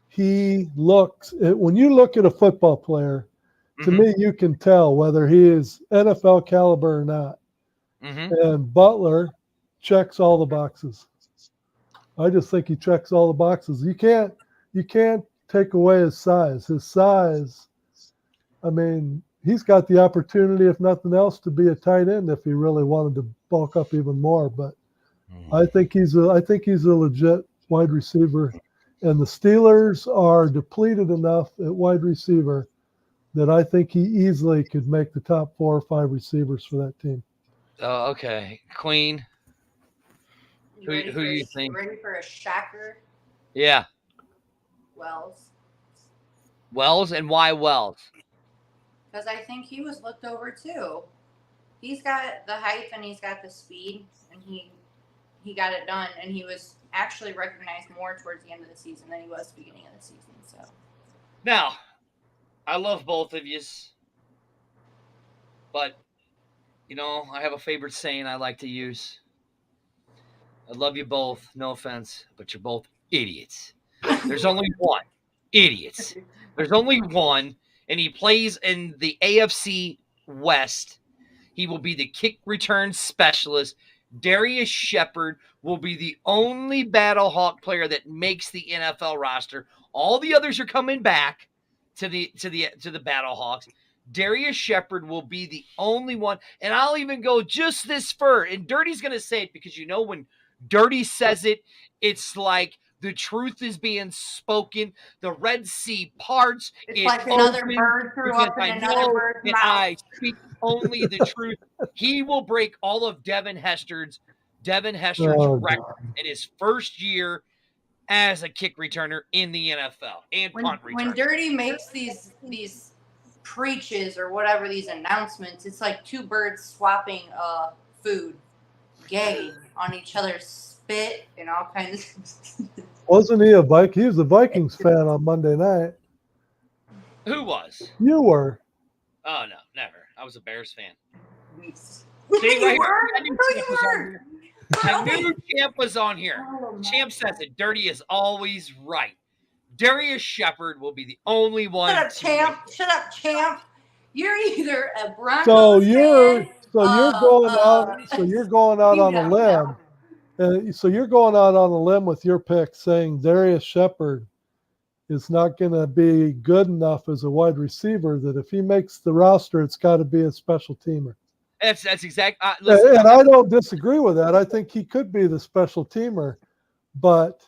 He looks. When you look at a football player, to me, you can tell whether he is NFL caliber or not. And Butler checks all the boxes. I just think he checks all the boxes. You can't take away his size. His size, I mean, he's got the opportunity, if nothing else, to be a tight end if he really wanted to bulk up even more. But I think he's a legit wide receiver. And the Steelers are depleted enough at wide receiver that I think he easily could make the top 4 or 5 receivers for that team.
Oh, okay. Queen. Who do you think?
Ready for a shocker?
Yeah.
Wells.
Wells, and why Wells?
Because I think he was looked over too. He's got the height and he's got the speed, and he got it done, and he was actually recognized more towards the end of the season than he was at the beginning of the season. So
now, I love both of yous, but I have a favorite saying I like to use. I love you both, no offense, but you're both idiots. There's only one. Idiots. There's only one, and he plays in the AFC West. He will be the kick return specialist. Darius Shepard will be the only BattleHawk player that makes the NFL roster. All the others are coming back to the BattleHawks. Darius Shepard will be the only one, and I'll even go just this far. And Dirty's going to say it because when Dirty says it, it's like the truth is being spoken. The Red Sea parts.
It's like another bird threw up in another bird's mouth.
I speak only the truth. He will break all of Devin Hester's record in his first year as a kick returner in the NFL and punt returner.
When Dirty makes these preaches or whatever, these announcements, it's like two birds swapping food, gagging on each other's spit and all kinds of
Wasn't he a Viking? He was a Vikings fan on Monday night.
Who was?
You were.
Oh, no, never. I was a Bears fan.
See, right
I knew Champ was on here. Champ says it. Dirty is always right. Darius Shepard will be the only one.
Shut up, Champ. You're either a Broncos
So you're going out on a limb. So you're going out on a limb with your pick, saying Darius Shepard is not going to be good enough as a wide receiver. That if he makes the roster, it's got to be a special teamer.
That's exact.
And I don't disagree with that. I think he could be the special teamer, but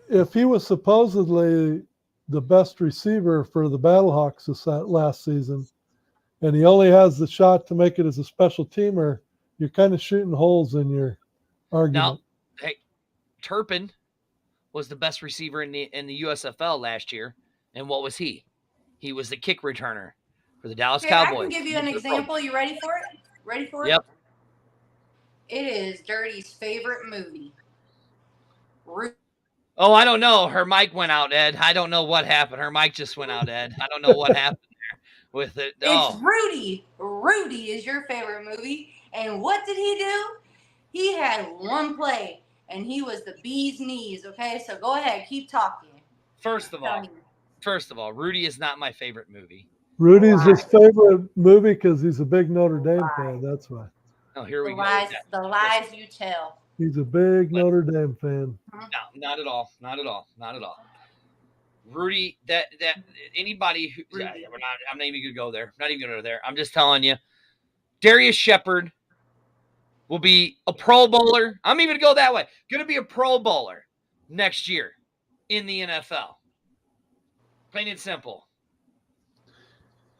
if he was supposedly the best receiver for the Battlehawks this last season, and he only has the shot to make it as a special teamer, you're kind of shooting holes in your argument.
Now, hey, Turpin was the best receiver in the USFL last year, and what was he? He was the kick returner for the Dallas Cowboys.
I can give you an example. You ready for it?
Yep.
It is Dirty's favorite movie.
Oh, I don't know. Her mic went out, Ed. I don't know what happened. Her mic just went out, Ed. I don't know what happened there with it. Oh.
It's Rudy. Rudy is your favorite movie. And what did he do? He had one play, and he was the bee's knees, okay? So go ahead. Keep talking.
First of all, Rudy is not my favorite movie.
Rudy's his favorite movie because he's a big Notre Dame fan. That's why.
Oh, here we go.
The lies you tell.
He's a big Notre Dame fan.
No, not at all. Rudy, that anybody who I'm not even gonna go there. Not even gonna go there. I'm just telling you, Darius Shepard will be a Pro Bowler. I'm even gonna go that way. Gonna be a Pro Bowler next year in the NFL. Plain and simple.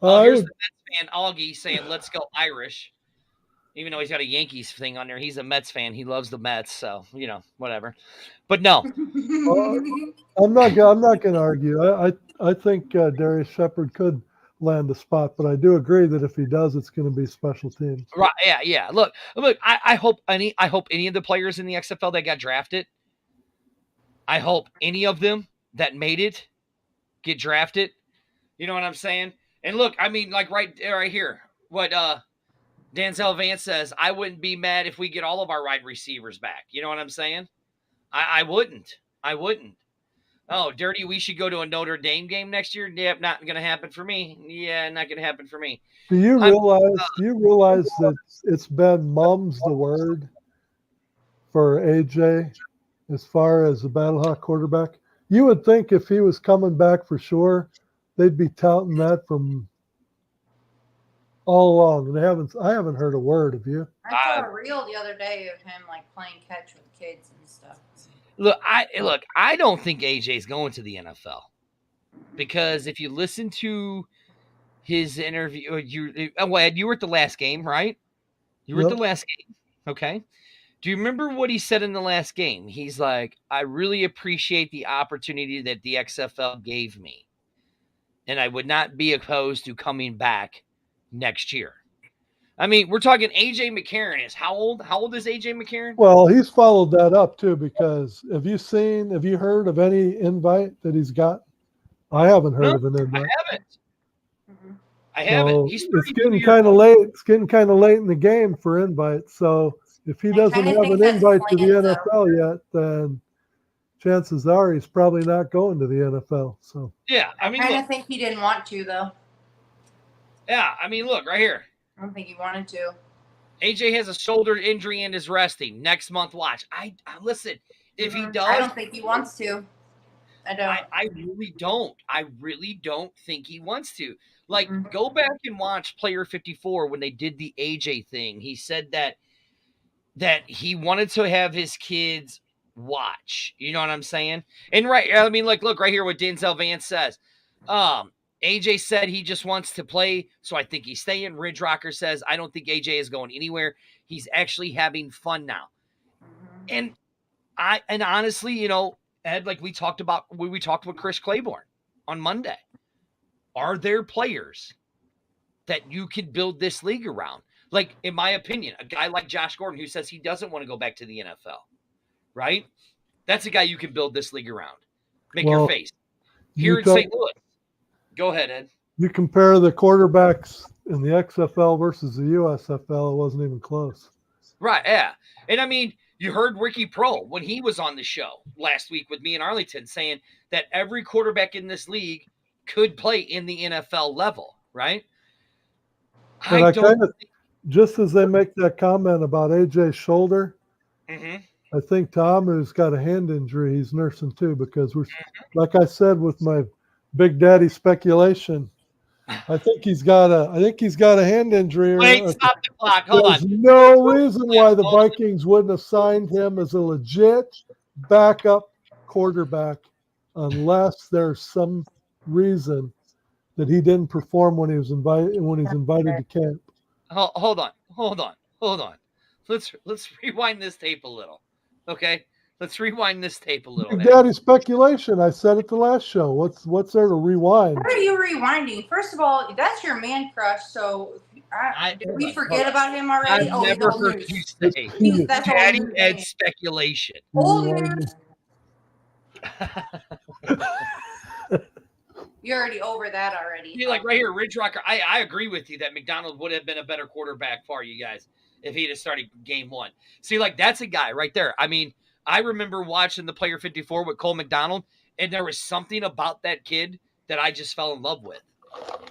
Here's the Mets fan, Augie, saying, let's go Irish. Even though he's got a Yankees thing on there, he's a Mets fan. He loves the Mets, so, whatever. But no.
I'm not going to argue. I think Darius Shepard could land a spot, but I do agree that if he does, it's going to be special teams.
Right, yeah. Look, I hope any of the players in the XFL that got drafted, I hope any of them that made it get drafted. You know what I'm saying? And look, I mean, like right here, what Denzel Vance says, I wouldn't be mad if we get all of our wide receivers back. You know what I'm saying? I wouldn't. Oh, Dirty, we should go to a Notre Dame game next year? Yep, not going to happen for me. Yeah, not going to happen for me.
Do you realize that it's been mum's the word for AJ as far as the Battlehawk quarterback? You would think if he was coming back for sure, they'd be touting that from all along. And I haven't heard a word of you.
I saw a reel the other day of him like playing catch with kids and stuff.
Look, I don't think AJ's going to the NFL because if you listen to his interview, Ed, you were at the last game, right? You were at the last game, okay? Do you remember what he said in the last game? He's like, I really appreciate the opportunity that the XFL gave me, and I would not be opposed to coming back next year. I mean, we're talking AJ McCarron is how old? How old is AJ McCarron?
Well, he's followed that up too because have you heard of any invite that he's got? I haven't heard of an invite.
I haven't.
So it's getting kind of late. It's getting kind of late in the game for invites. So if he doesn't have an invite to the NFL yet, then chances are he's probably not going to the NFL. So
yeah, I mean,
I kind of think he didn't want to though.
Yeah, I mean, look right here.
I don't think he wanted to.
AJ has a shoulder injury and is resting. Next month, watch. I listen. If he does,
I don't think he wants to. I don't.
I really don't. I really don't think he wants to. Like, go back and watch Player 54 when they did the AJ thing. He said that he wanted to have his kids watch. You know what I'm saying? And right, I mean, like, look right here what Denzel Vance says. AJ said he just wants to play, so I think he's staying. Ridge Rocker says, I don't think AJ is going anywhere. He's actually having fun now. And honestly, you know, Ed, like we talked about when we talked with Chris Claiborne on Monday. Are there players that you can build this league around? Like, in my opinion, a guy like Josh Gordon who says he doesn't want to go back to the NFL, right? That's a guy you can build this league around. Make your face. Here in St. Louis. Go ahead, Ed.
You compare the quarterbacks in the XFL versus the USFL, it wasn't even close.
Right, yeah. And I mean, you heard Ricky Pro when he was on the show last week with me in Arlington saying that every quarterback in this league could play in the NFL level, right?
And I kind of, just as they make that comment about AJ's shoulder, I think Tom, who's got a hand injury, he's nursing too, because we're, like I said, with my Big Daddy speculation, I think he's got a hand injury.
Wait, stop the clock. Hold on.
There's no reason why the Vikings wouldn't have signed him as a legit backup quarterback unless there's some reason that he didn't perform when he's invited to camp.
Hold on. Let's rewind this tape a little. Okay? Let's rewind this tape a little.
Big Daddy speculation. I said it the last show. What's there to rewind?
What are you rewinding? First of all, that's your man crush. So we forget about him already.
I've never heard you say Daddy Ed speculation.
Old news. You're already over that already.
See, like right here, Ridge Rocker. I agree with you that McDonald would have been a better quarterback for you guys if he'd have started game one. See, like that's a guy right there. I mean, I remember watching the Player 54 with Cole McDonald, and there was something about that kid that I just fell in love with.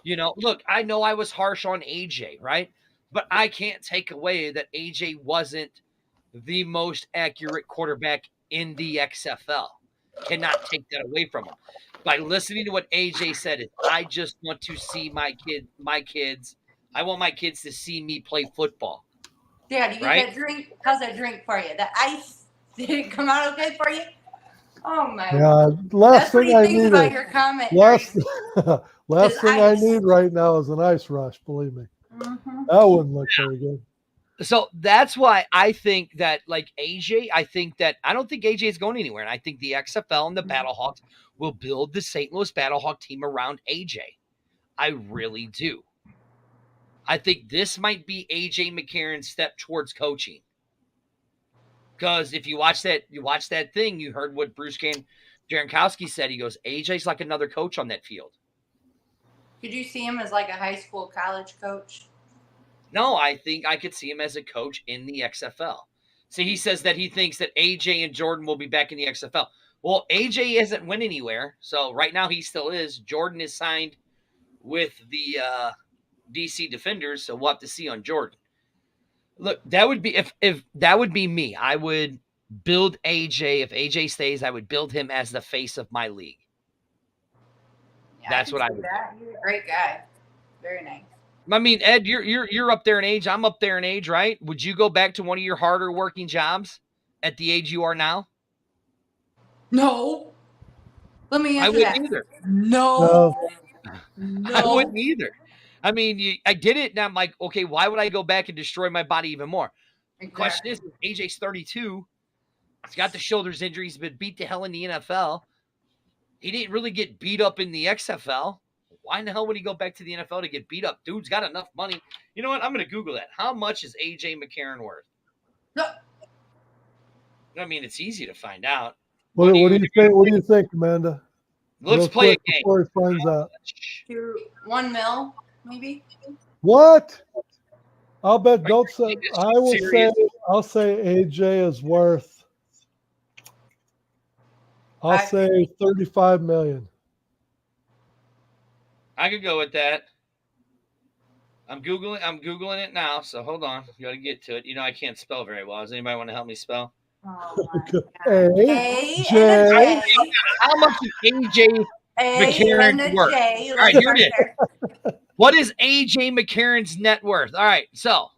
You know, look, I know I was harsh on AJ, right? But I can't take away that AJ wasn't the most accurate quarterback in the XFL. Cannot take that away from him. By listening to what AJ said, is I just want to see my kids. I want my kids to see me play football.
Dad, you get that drink? How's that drink for you? The ice? Did it come out okay for you? Oh my God.
Last thing I need
about your comment.
Last thing I need right now is an ice rush, believe me. That wouldn't look very good.
So that's why I think that, like AJ, I don't think AJ is going anywhere. And I think the XFL and the Battlehawks will build the St. Louis Battlehawk team around AJ. I really do. I think this might be AJ McCarron's step towards coaching. Because if you watch that thing, you heard what Bruce Jankowski said. He goes, AJ's like another coach on that field.
Could you see him as like a high school, college coach?
No, I think I could see him as a coach in the XFL. See, he says that he thinks that AJ and Jordan will be back in the XFL. Well, AJ hasn't went anywhere, so right now he still is. Jordan is signed with the DC Defenders, so we'll have to see on Jordan. Look, that would be if that would be me. I would build AJ. If AJ stays, I would build him as the face of my league.
Yeah,
that's what I would.
You're a great guy. Very nice.
I mean, Ed, you're up there in age. I'm up there in age, right? Would you go back to one of your harder working jobs at the age you are now?
No. Let me answer that.
I wouldn't either.
No.
I wouldn't either. I mean, I did it, and I'm like, okay, why would I go back and destroy my body even more? Exactly. The question is, AJ's 32. He's got the shoulders injury. He's been beat to hell in the NFL. He didn't really get beat up in the XFL. Why in the hell would he go back to the NFL to get beat up? Dude's got enough money. You know what? I'm going to Google that. How much is AJ McCarron worth?
No.
I mean, it's easy to find out.
What do you think? What do you think, Amanda?
Let's play a game.
Before he finds out.
$1 million, maybe.
What? I'll bet. Don't say. I'll say AJ is worth. I'll say $35 million.
I could go with that. I'm googling it now. So hold on. You got to get to it. You know I can't spell very well. Does anybody want to help me spell?
Oh my
A,
God. A
J.
and a J.
How much is AJ
A
McCarron's
and a
worth?
J.
All right,
Let's
here it
start
is.
there.
What is AJ McCarron's net worth? All right, so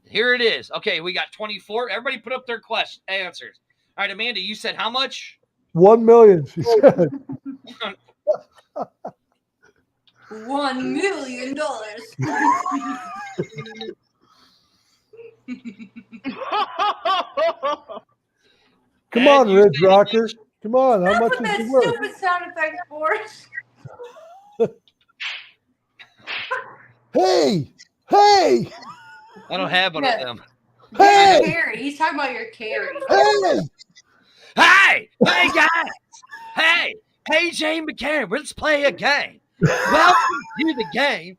here it is. Okay, we got 24. Everybody put up their answers. All right, Amanda, you said how much?
1 million, she said.
$1 million.
Come
Ed,
on,
you
Ridge
said how
Rocker.
much?
Come on, how
Stop
much
with
is
that
it worth?
stupid sound effects, Boris.
Hey, hey,
I don't have one of them.
hey,
Carrie. He's talking about your carry.
hey.
Hey, guys. Hey, AJ McCarron, let's play a game. Welcome to the game.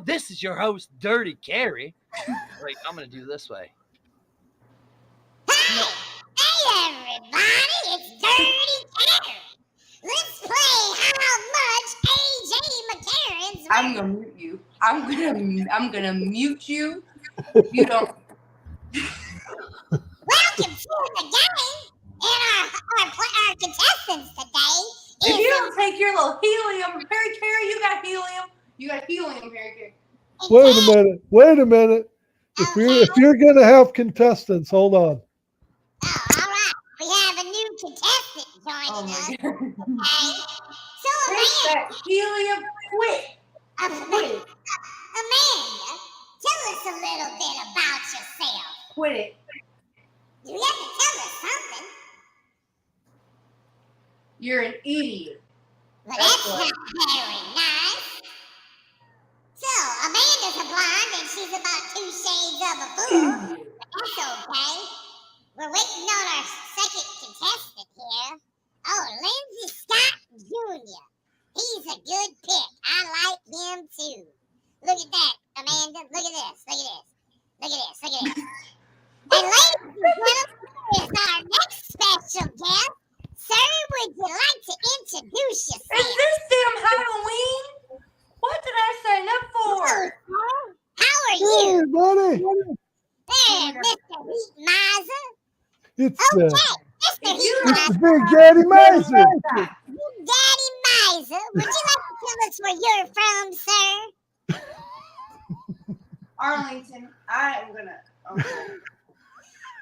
This is your host, Dirty Carrie. Wait, I'm going to do this way.
Hey, everybody, it's Dirty Carrie. Let's play how much AJ McCarron's worth.
I'm gonna mute you. I'm gonna mute you. If you don't.
Welcome to the game. And our contestants today
If
is
you don't take your little helium, Carrie, you got helium. You got helium, Carrie.
Wait a minute. If you're gonna have contestants, hold on.
Oh, all right. We have a new contestant
Oh
joining us.
my God.
Okay. So,
Take that helium quick.
Amanda, tell us a little bit about yourself.
Quit it.
You have to tell us something.
You're an idiot.
Well, that's not very nice. So, Amanda's a blonde and she's about 2 shades of a fool. That's okay. We're waiting on our second contestant here. Oh, Lindsay Scott Jr. He's a good pick. I like him too. Look at that, Amanda. Look at this. Look at this. Look at this. Look at this. And ladies and gentlemen, is our next special guest. Sir, would you like to introduce
Is
yourself?
this damn Halloween? What did I sign up for?
How are
Hey,
you?
buddy.
There, Mr. Heat Miser.
It's
Okay, Mr. Heat
You
Miser.
Big Daddy Miser.
Daddy Miser, would you like to tell us where you're from, sir?
Arlington, I am gonna. Okay.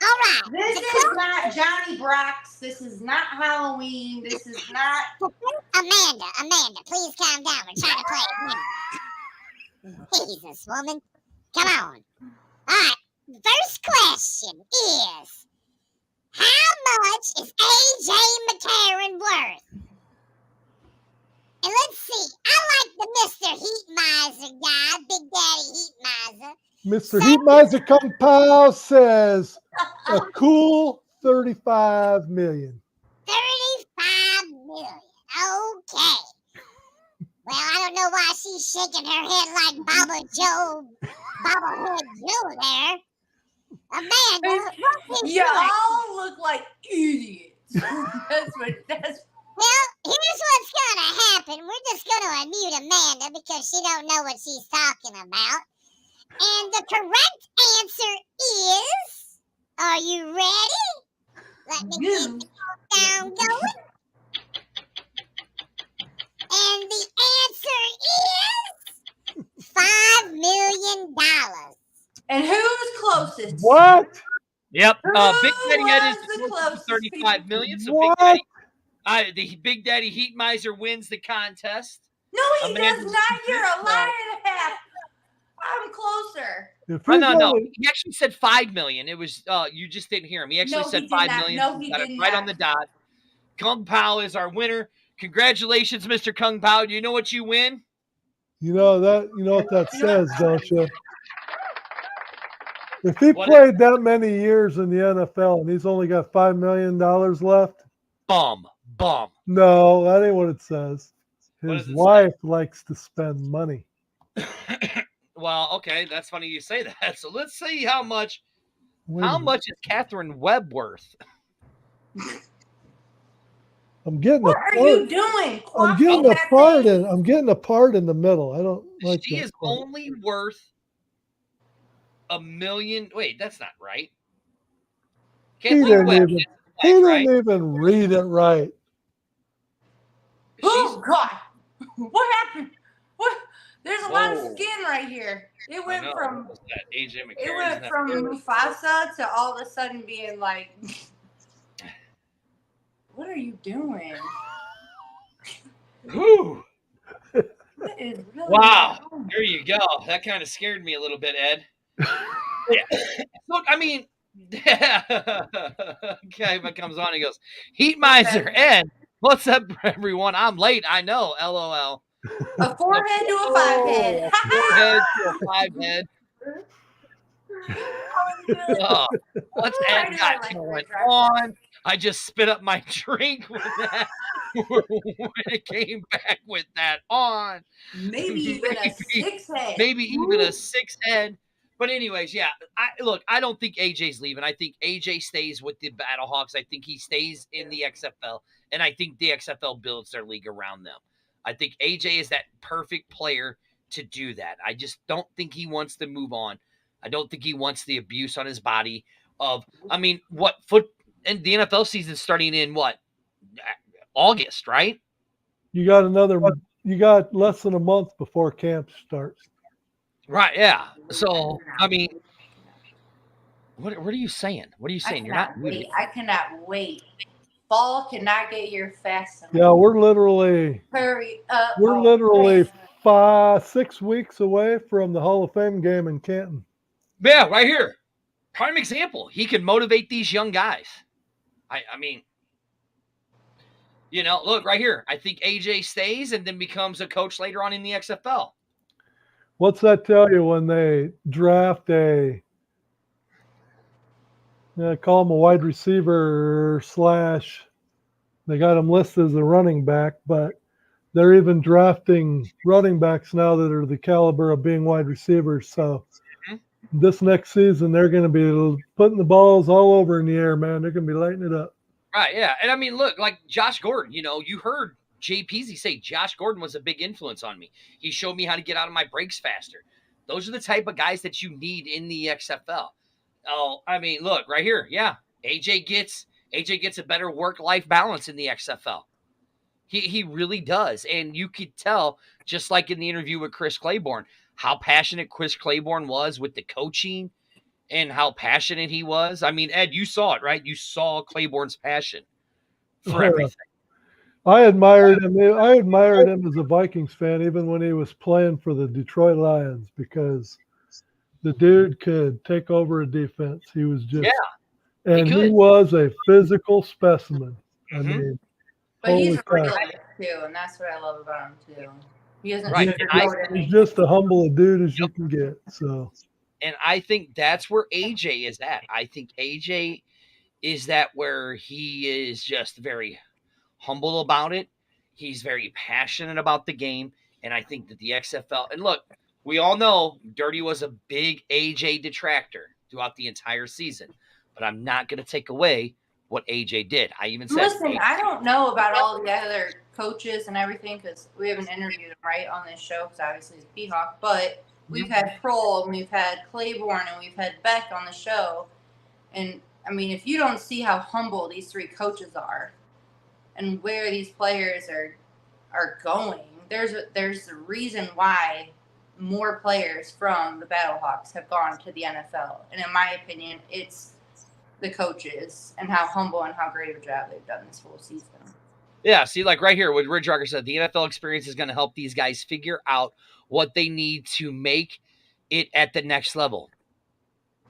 All right.
This is not Johnny Brock's. This is not Halloween. This is not.
Amanda, please calm down. We're trying to play a game. Jesus, woman. Come on. All right. First question is, how much is AJ McCarron worth? And let's see. I like the Mr. Heat Miser guy, Big Daddy Heat Miser.
Mr. Heat Miser Kung Pao says a cool 35 million.
35 million. Okay. Well, I don't know why she's shaking her head like Bobblehead Joe there. Amanda, what is yours?
Y'all look like idiots. That's.
Well, here's what's gonna happen. We're just gonna unmute Amanda because she don't know what she's talking about. And the correct answer is, are you ready? Let me get the countdown going. And the answer is $5 million.
And who's closest?
What?
Yep.
Who
Big Daddy Ed is
was the
the
closest
35 million. So
What?
the Big Daddy Heat Miser wins the contest.
No, he
Amanda's
does not. You're a
no.
liar and a half. I'm closer.
If
Oh,
you're
no.
gonna-
He actually said 5 million. It was you just didn't hear him. He actually
No,
said
he did
5
not.
million.
No, he
Got
did
it right
not.
on the dot. Kung Pao is our winner. Congratulations, Mr. Kung Pao. Do you know what you win?
You know what that says, don't you? If he
What
played that many years in the NFL and he's only got $5 million left,
Bum.
no, that ain't what it says.
What
His
does it
wife likes to spend money.
Well, okay, that's funny you say that. So let's see how much
Wait a minute.
much is Catherine Webb worth?
I'm getting
What
a
are
part.
you doing?
I'm getting
Quaffing
a
that
part
thing?
I'm getting a part in the middle. I don't like
She
that
is
part.
only worth $1 million. Wait, that's not right.
He
Kathleen
didn't
Webb,
even.
that's
He
his wife,
didn't
right?
even read it right.
Oh God, what happened? What? There's a lot of
Whoa.
skin right here. It
I
went
know.
from
What's that? AJ
it
McCarron's
went
not
from
there.
Mufasa to all of a sudden being like, what are you doing?
Whew.
What is really
Wow.
going on?
There you go. That kind of scared me a little bit, Ed. Yeah. Look, I mean, guy comes on and goes, Heat Miser, Ed. What's up, everyone? I'm late. I know. LOL.
A forehead to a five head.
A forehead to a five head. Oh, what's Ed
I
got
like
going
red dress.
on? I just spit up my drink with that when it came back with that on.
Maybe even a six head.
Maybe even a 6 head. But anyways, yeah. I don't think AJ's leaving. I think AJ stays with the Battlehawks. I think he stays in the XFL, and I think the XFL builds their league around them. I think AJ is that perfect player to do that. I just don't think he wants to move on. I don't think he wants the abuse on his body what foot and the NFL season starting in what? August, right?
You got less than a month before camp starts.
Right, yeah. So, what are you saying? What are you saying? You're not
wait. I cannot wait. Fall cannot get here fast enough.
Yeah, we're literally
Hurry up.
We're literally 6 weeks away from the Hall of Fame game in Canton.
Yeah, right here. Prime example. He can motivate these young guys. I mean, look right here. I think AJ stays and then becomes a coach later on in the XFL.
What's that tell you when they draft call him a wide receiver / they got him listed as a running back, but they're even drafting running backs now that are the caliber of being wide receivers. So this next season, they're going to be putting the balls all over in the air, man. They're going to be lighting it up.
Right, yeah. And I mean, look, like Josh Gordon, you heard Jay Peasy say Josh Gordon was a big influence on me. He showed me how to get out of my breaks faster. Those are the type of guys that you need in the XFL. Oh, I mean, look, right here. Yeah. AJ gets a better work-life balance in the XFL. He really does. And you could tell, just like in the interview with Chris Claiborne, how passionate Chris Claiborne was with the coaching and how passionate he was. I mean, Ed, you saw it, right? You saw Claiborne's passion for everything.
I admired him. I admired him as a Vikings fan, even when he was playing for the Detroit Lions, because the dude could take over a defense. He was just, and he was a physical specimen. I mean,
but he's real too, and that's what I love about him too. He doesn't.
He's just a humble dude as you can get. So,
and I think that's where AJ is at. I think AJ is that where he is just very humble about it. He's very passionate about the game, and I think that the XFL. And look, we all know Dirty was a big AJ detractor throughout the entire season, but I'm not going to take away what AJ did. I even said,
listen, I don't know about all the other coaches and everything because we haven't interviewed them right on this show because obviously it's BHawk, but we've had Kroll and we've had Claiborne and we've had Beck on the show. And I mean, if you don't see how humble these three coaches are and where these players are going, there's a reason why more players from the Battlehawks have gone to the NFL. And in my opinion, it's the coaches and how humble and how great of a job they've done this whole season.
Yeah, see, like right here, what Ridge Rocker said, the NFL experience is going to help these guys figure out what they need to make it at the next level.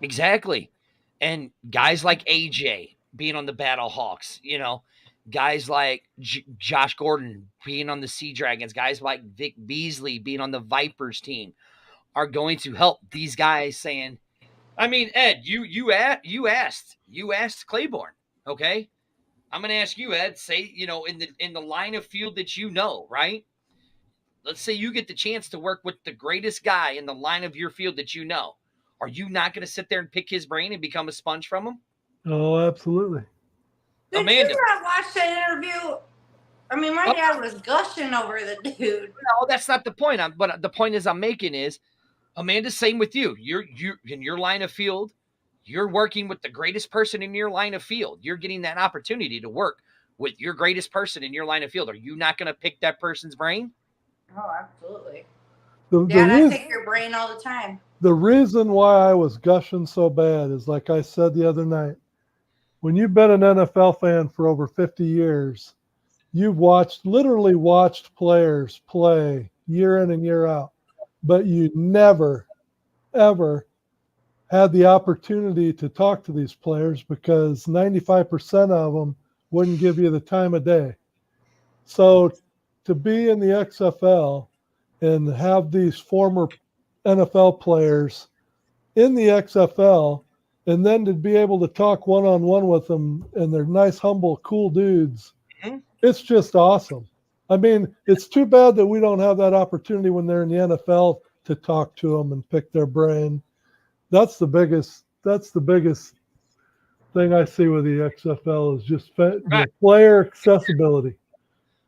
Exactly. And guys like AJ being on the Battlehawks, guys like Josh Gordon being on the Sea Dragons, guys like Vic Beasley being on the Vipers team are going to help these guys saying, I mean, Ed, you asked Claiborne, okay? I'm going to ask you, Ed, say, in the line of field that right? Let's say you get the chance to work with the greatest guy in the line of your field that you know. Are you not going to sit there and pick his brain and become a sponge from him?
Oh, absolutely.
Did
Amanda,
you not watch that interview? I mean, my dad was gushing over the dude.
No, that's not the point. But the point I'm making is, Amanda, same with you. You're in your line of field. You're working with the greatest person in your line of field. You're getting that opportunity to work with your greatest person in your line of field. Are you not going to pick that person's brain?
Oh, absolutely.
The
Dad, I
reason,
pick your brain all the time.
the reason why I was gushing so bad is, like I said the other night, when you've been an NFL fan for over 50 years, you've literally watched players play year in and year out, but you never, ever had the opportunity to talk to these players because 95% of them wouldn't give you the time of day. So to be in the XFL and have these former NFL players in the XFL, and then to be able to talk one-on-one with them, and they're nice, humble, cool dudes, it's just awesome. I mean, it's too bad that we don't have that opportunity when they're in the NFL to talk to them and pick their brain. That's the biggest thing I see with the XFL is just the player accessibility.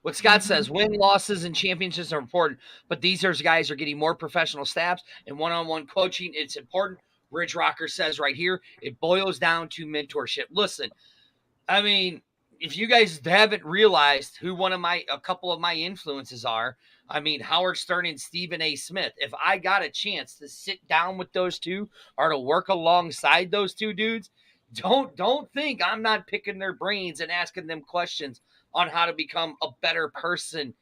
What Scott says, win, losses, and championships are important, but these guys are getting more professional staffs and one-on-one coaching. It's important. Ridge Rocker says right here, it boils down to mentorship. Listen, I mean, if you guys haven't realized who a couple of my influences are, I mean, Howard Stern and Stephen A. Smith. If I got a chance to sit down with those two or to work alongside those two dudes, don't think I'm not picking their brains and asking them questions on how to become a better person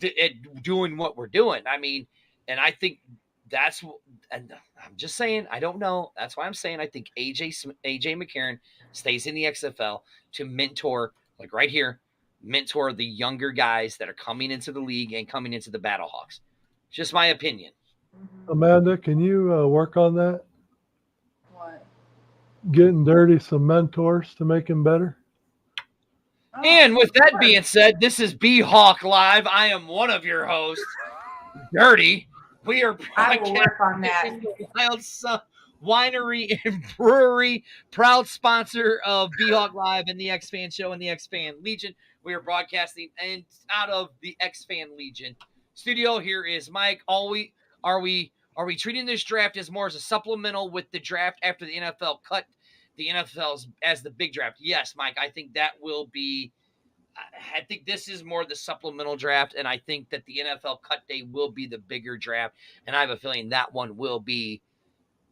at doing what we're doing. I mean, and I think and I'm just saying, I don't know. That's why I'm saying I think AJ McCarron stays in the XFL to mentor, like right here, mentor the younger guys that are coming into the league and coming into the Battlehawks. Just my opinion.
Amanda, can you work on that?
What?
Getting Dirty some mentors to make him better?
Oh,
And with that being said, this is BHawk Live. I am one of your hosts, Dirty. We are
I will work on that.
Wild Sun Winery and Brewery, proud sponsor of BHawk Live and the X-Fan Show and the X-Fan Legion. We are broadcasting and out of the X-Fan Legion studio. Here is Mike. Are we treating this draft as more as a supplemental with the draft after the NFL cut the NFL's as the big draft? Yes, Mike. I think that will be. I think this is more the supplemental draft, and I think that the NFL cut day will be the bigger draft, and I have a feeling that one will be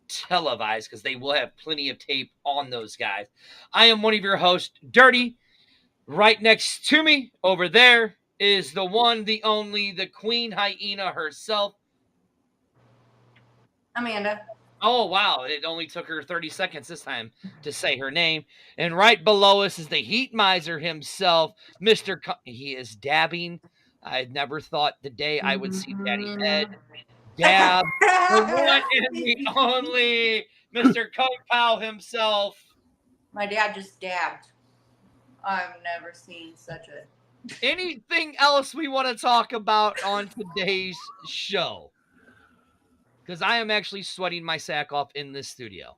televised because they will have plenty of tape on those guys. I am one of your hosts, Dirty. Right next to me over there is the one, the only, the Queen Hyena herself.
Amanda.
Oh, wow. It only took her 30 seconds this time to say her name. And right below us is the Heat Miser himself, Mr. He is dabbing. I had never thought the day I would see Daddy Ed dab. The one and the only Mr. Coke Pal himself.
My dad just dabbed. I've never seen such a...
Anything else we want to talk about on today's show? Because I am actually sweating my sack off in this studio.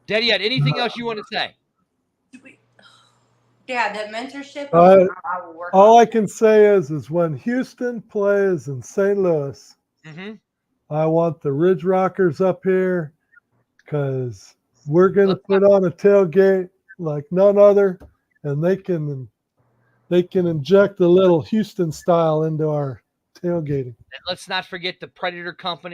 Daddy, anything else you want to say?
Dad, that mentorship,
I
will work
all
on.
I can say is when Houston plays in St. Louis, I want the Ridge Rockers up here because we're going to put on a tailgate like none other, and they can inject a little Houston style into our tailgating.
And let's not forget the Predator couple.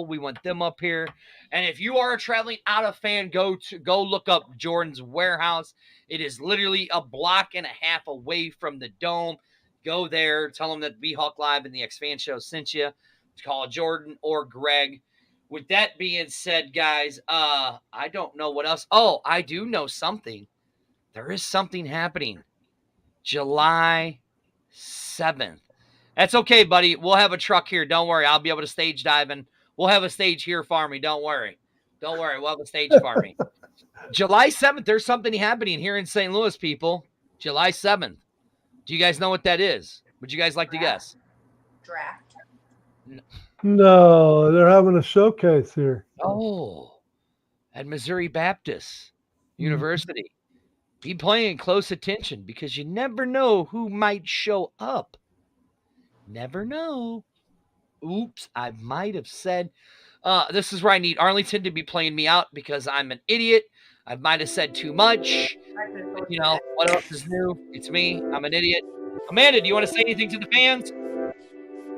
We want them up here. And if you are a traveling out of fan, go look up Jordan's Warehouse. It is literally a block and a half away from the Dome. Go there. Tell them that BHawk Live and the X-Fan Show sent you. Call Jordan or Greg. With that being said, guys, I don't know what else. Oh, I do know something. There is something happening. July 7th. That's okay, buddy. We'll have a truck here. Don't worry. I'll be able to stage dive, and we'll have a stage here for me. Don't worry. We'll have a stage for me. July 7th, there's something happening here in St. Louis, people. July 7th. Do you guys know what that is? Would you guys like to guess?
Draft.
No, they're having a showcase here.
Oh, at Missouri Baptist University. Be paying close attention because you never know who might show up. Never know. Oops, I might have said. This is where I need Arlington to be playing me out because I'm an idiot. I might have said too much. You know, what else is new? It's me. I'm an idiot. Amanda, do you want to say anything to the fans?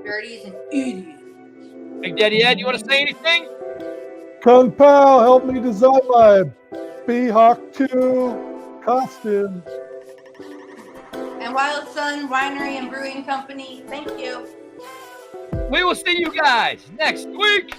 Dirty is an idiot.
Big Daddy Ed, you want to say anything?
Kung Pao helped me design my BHawk 2 costume.
And Wild Sun Winery and Brewing Company, thank you.
We will see you guys next week.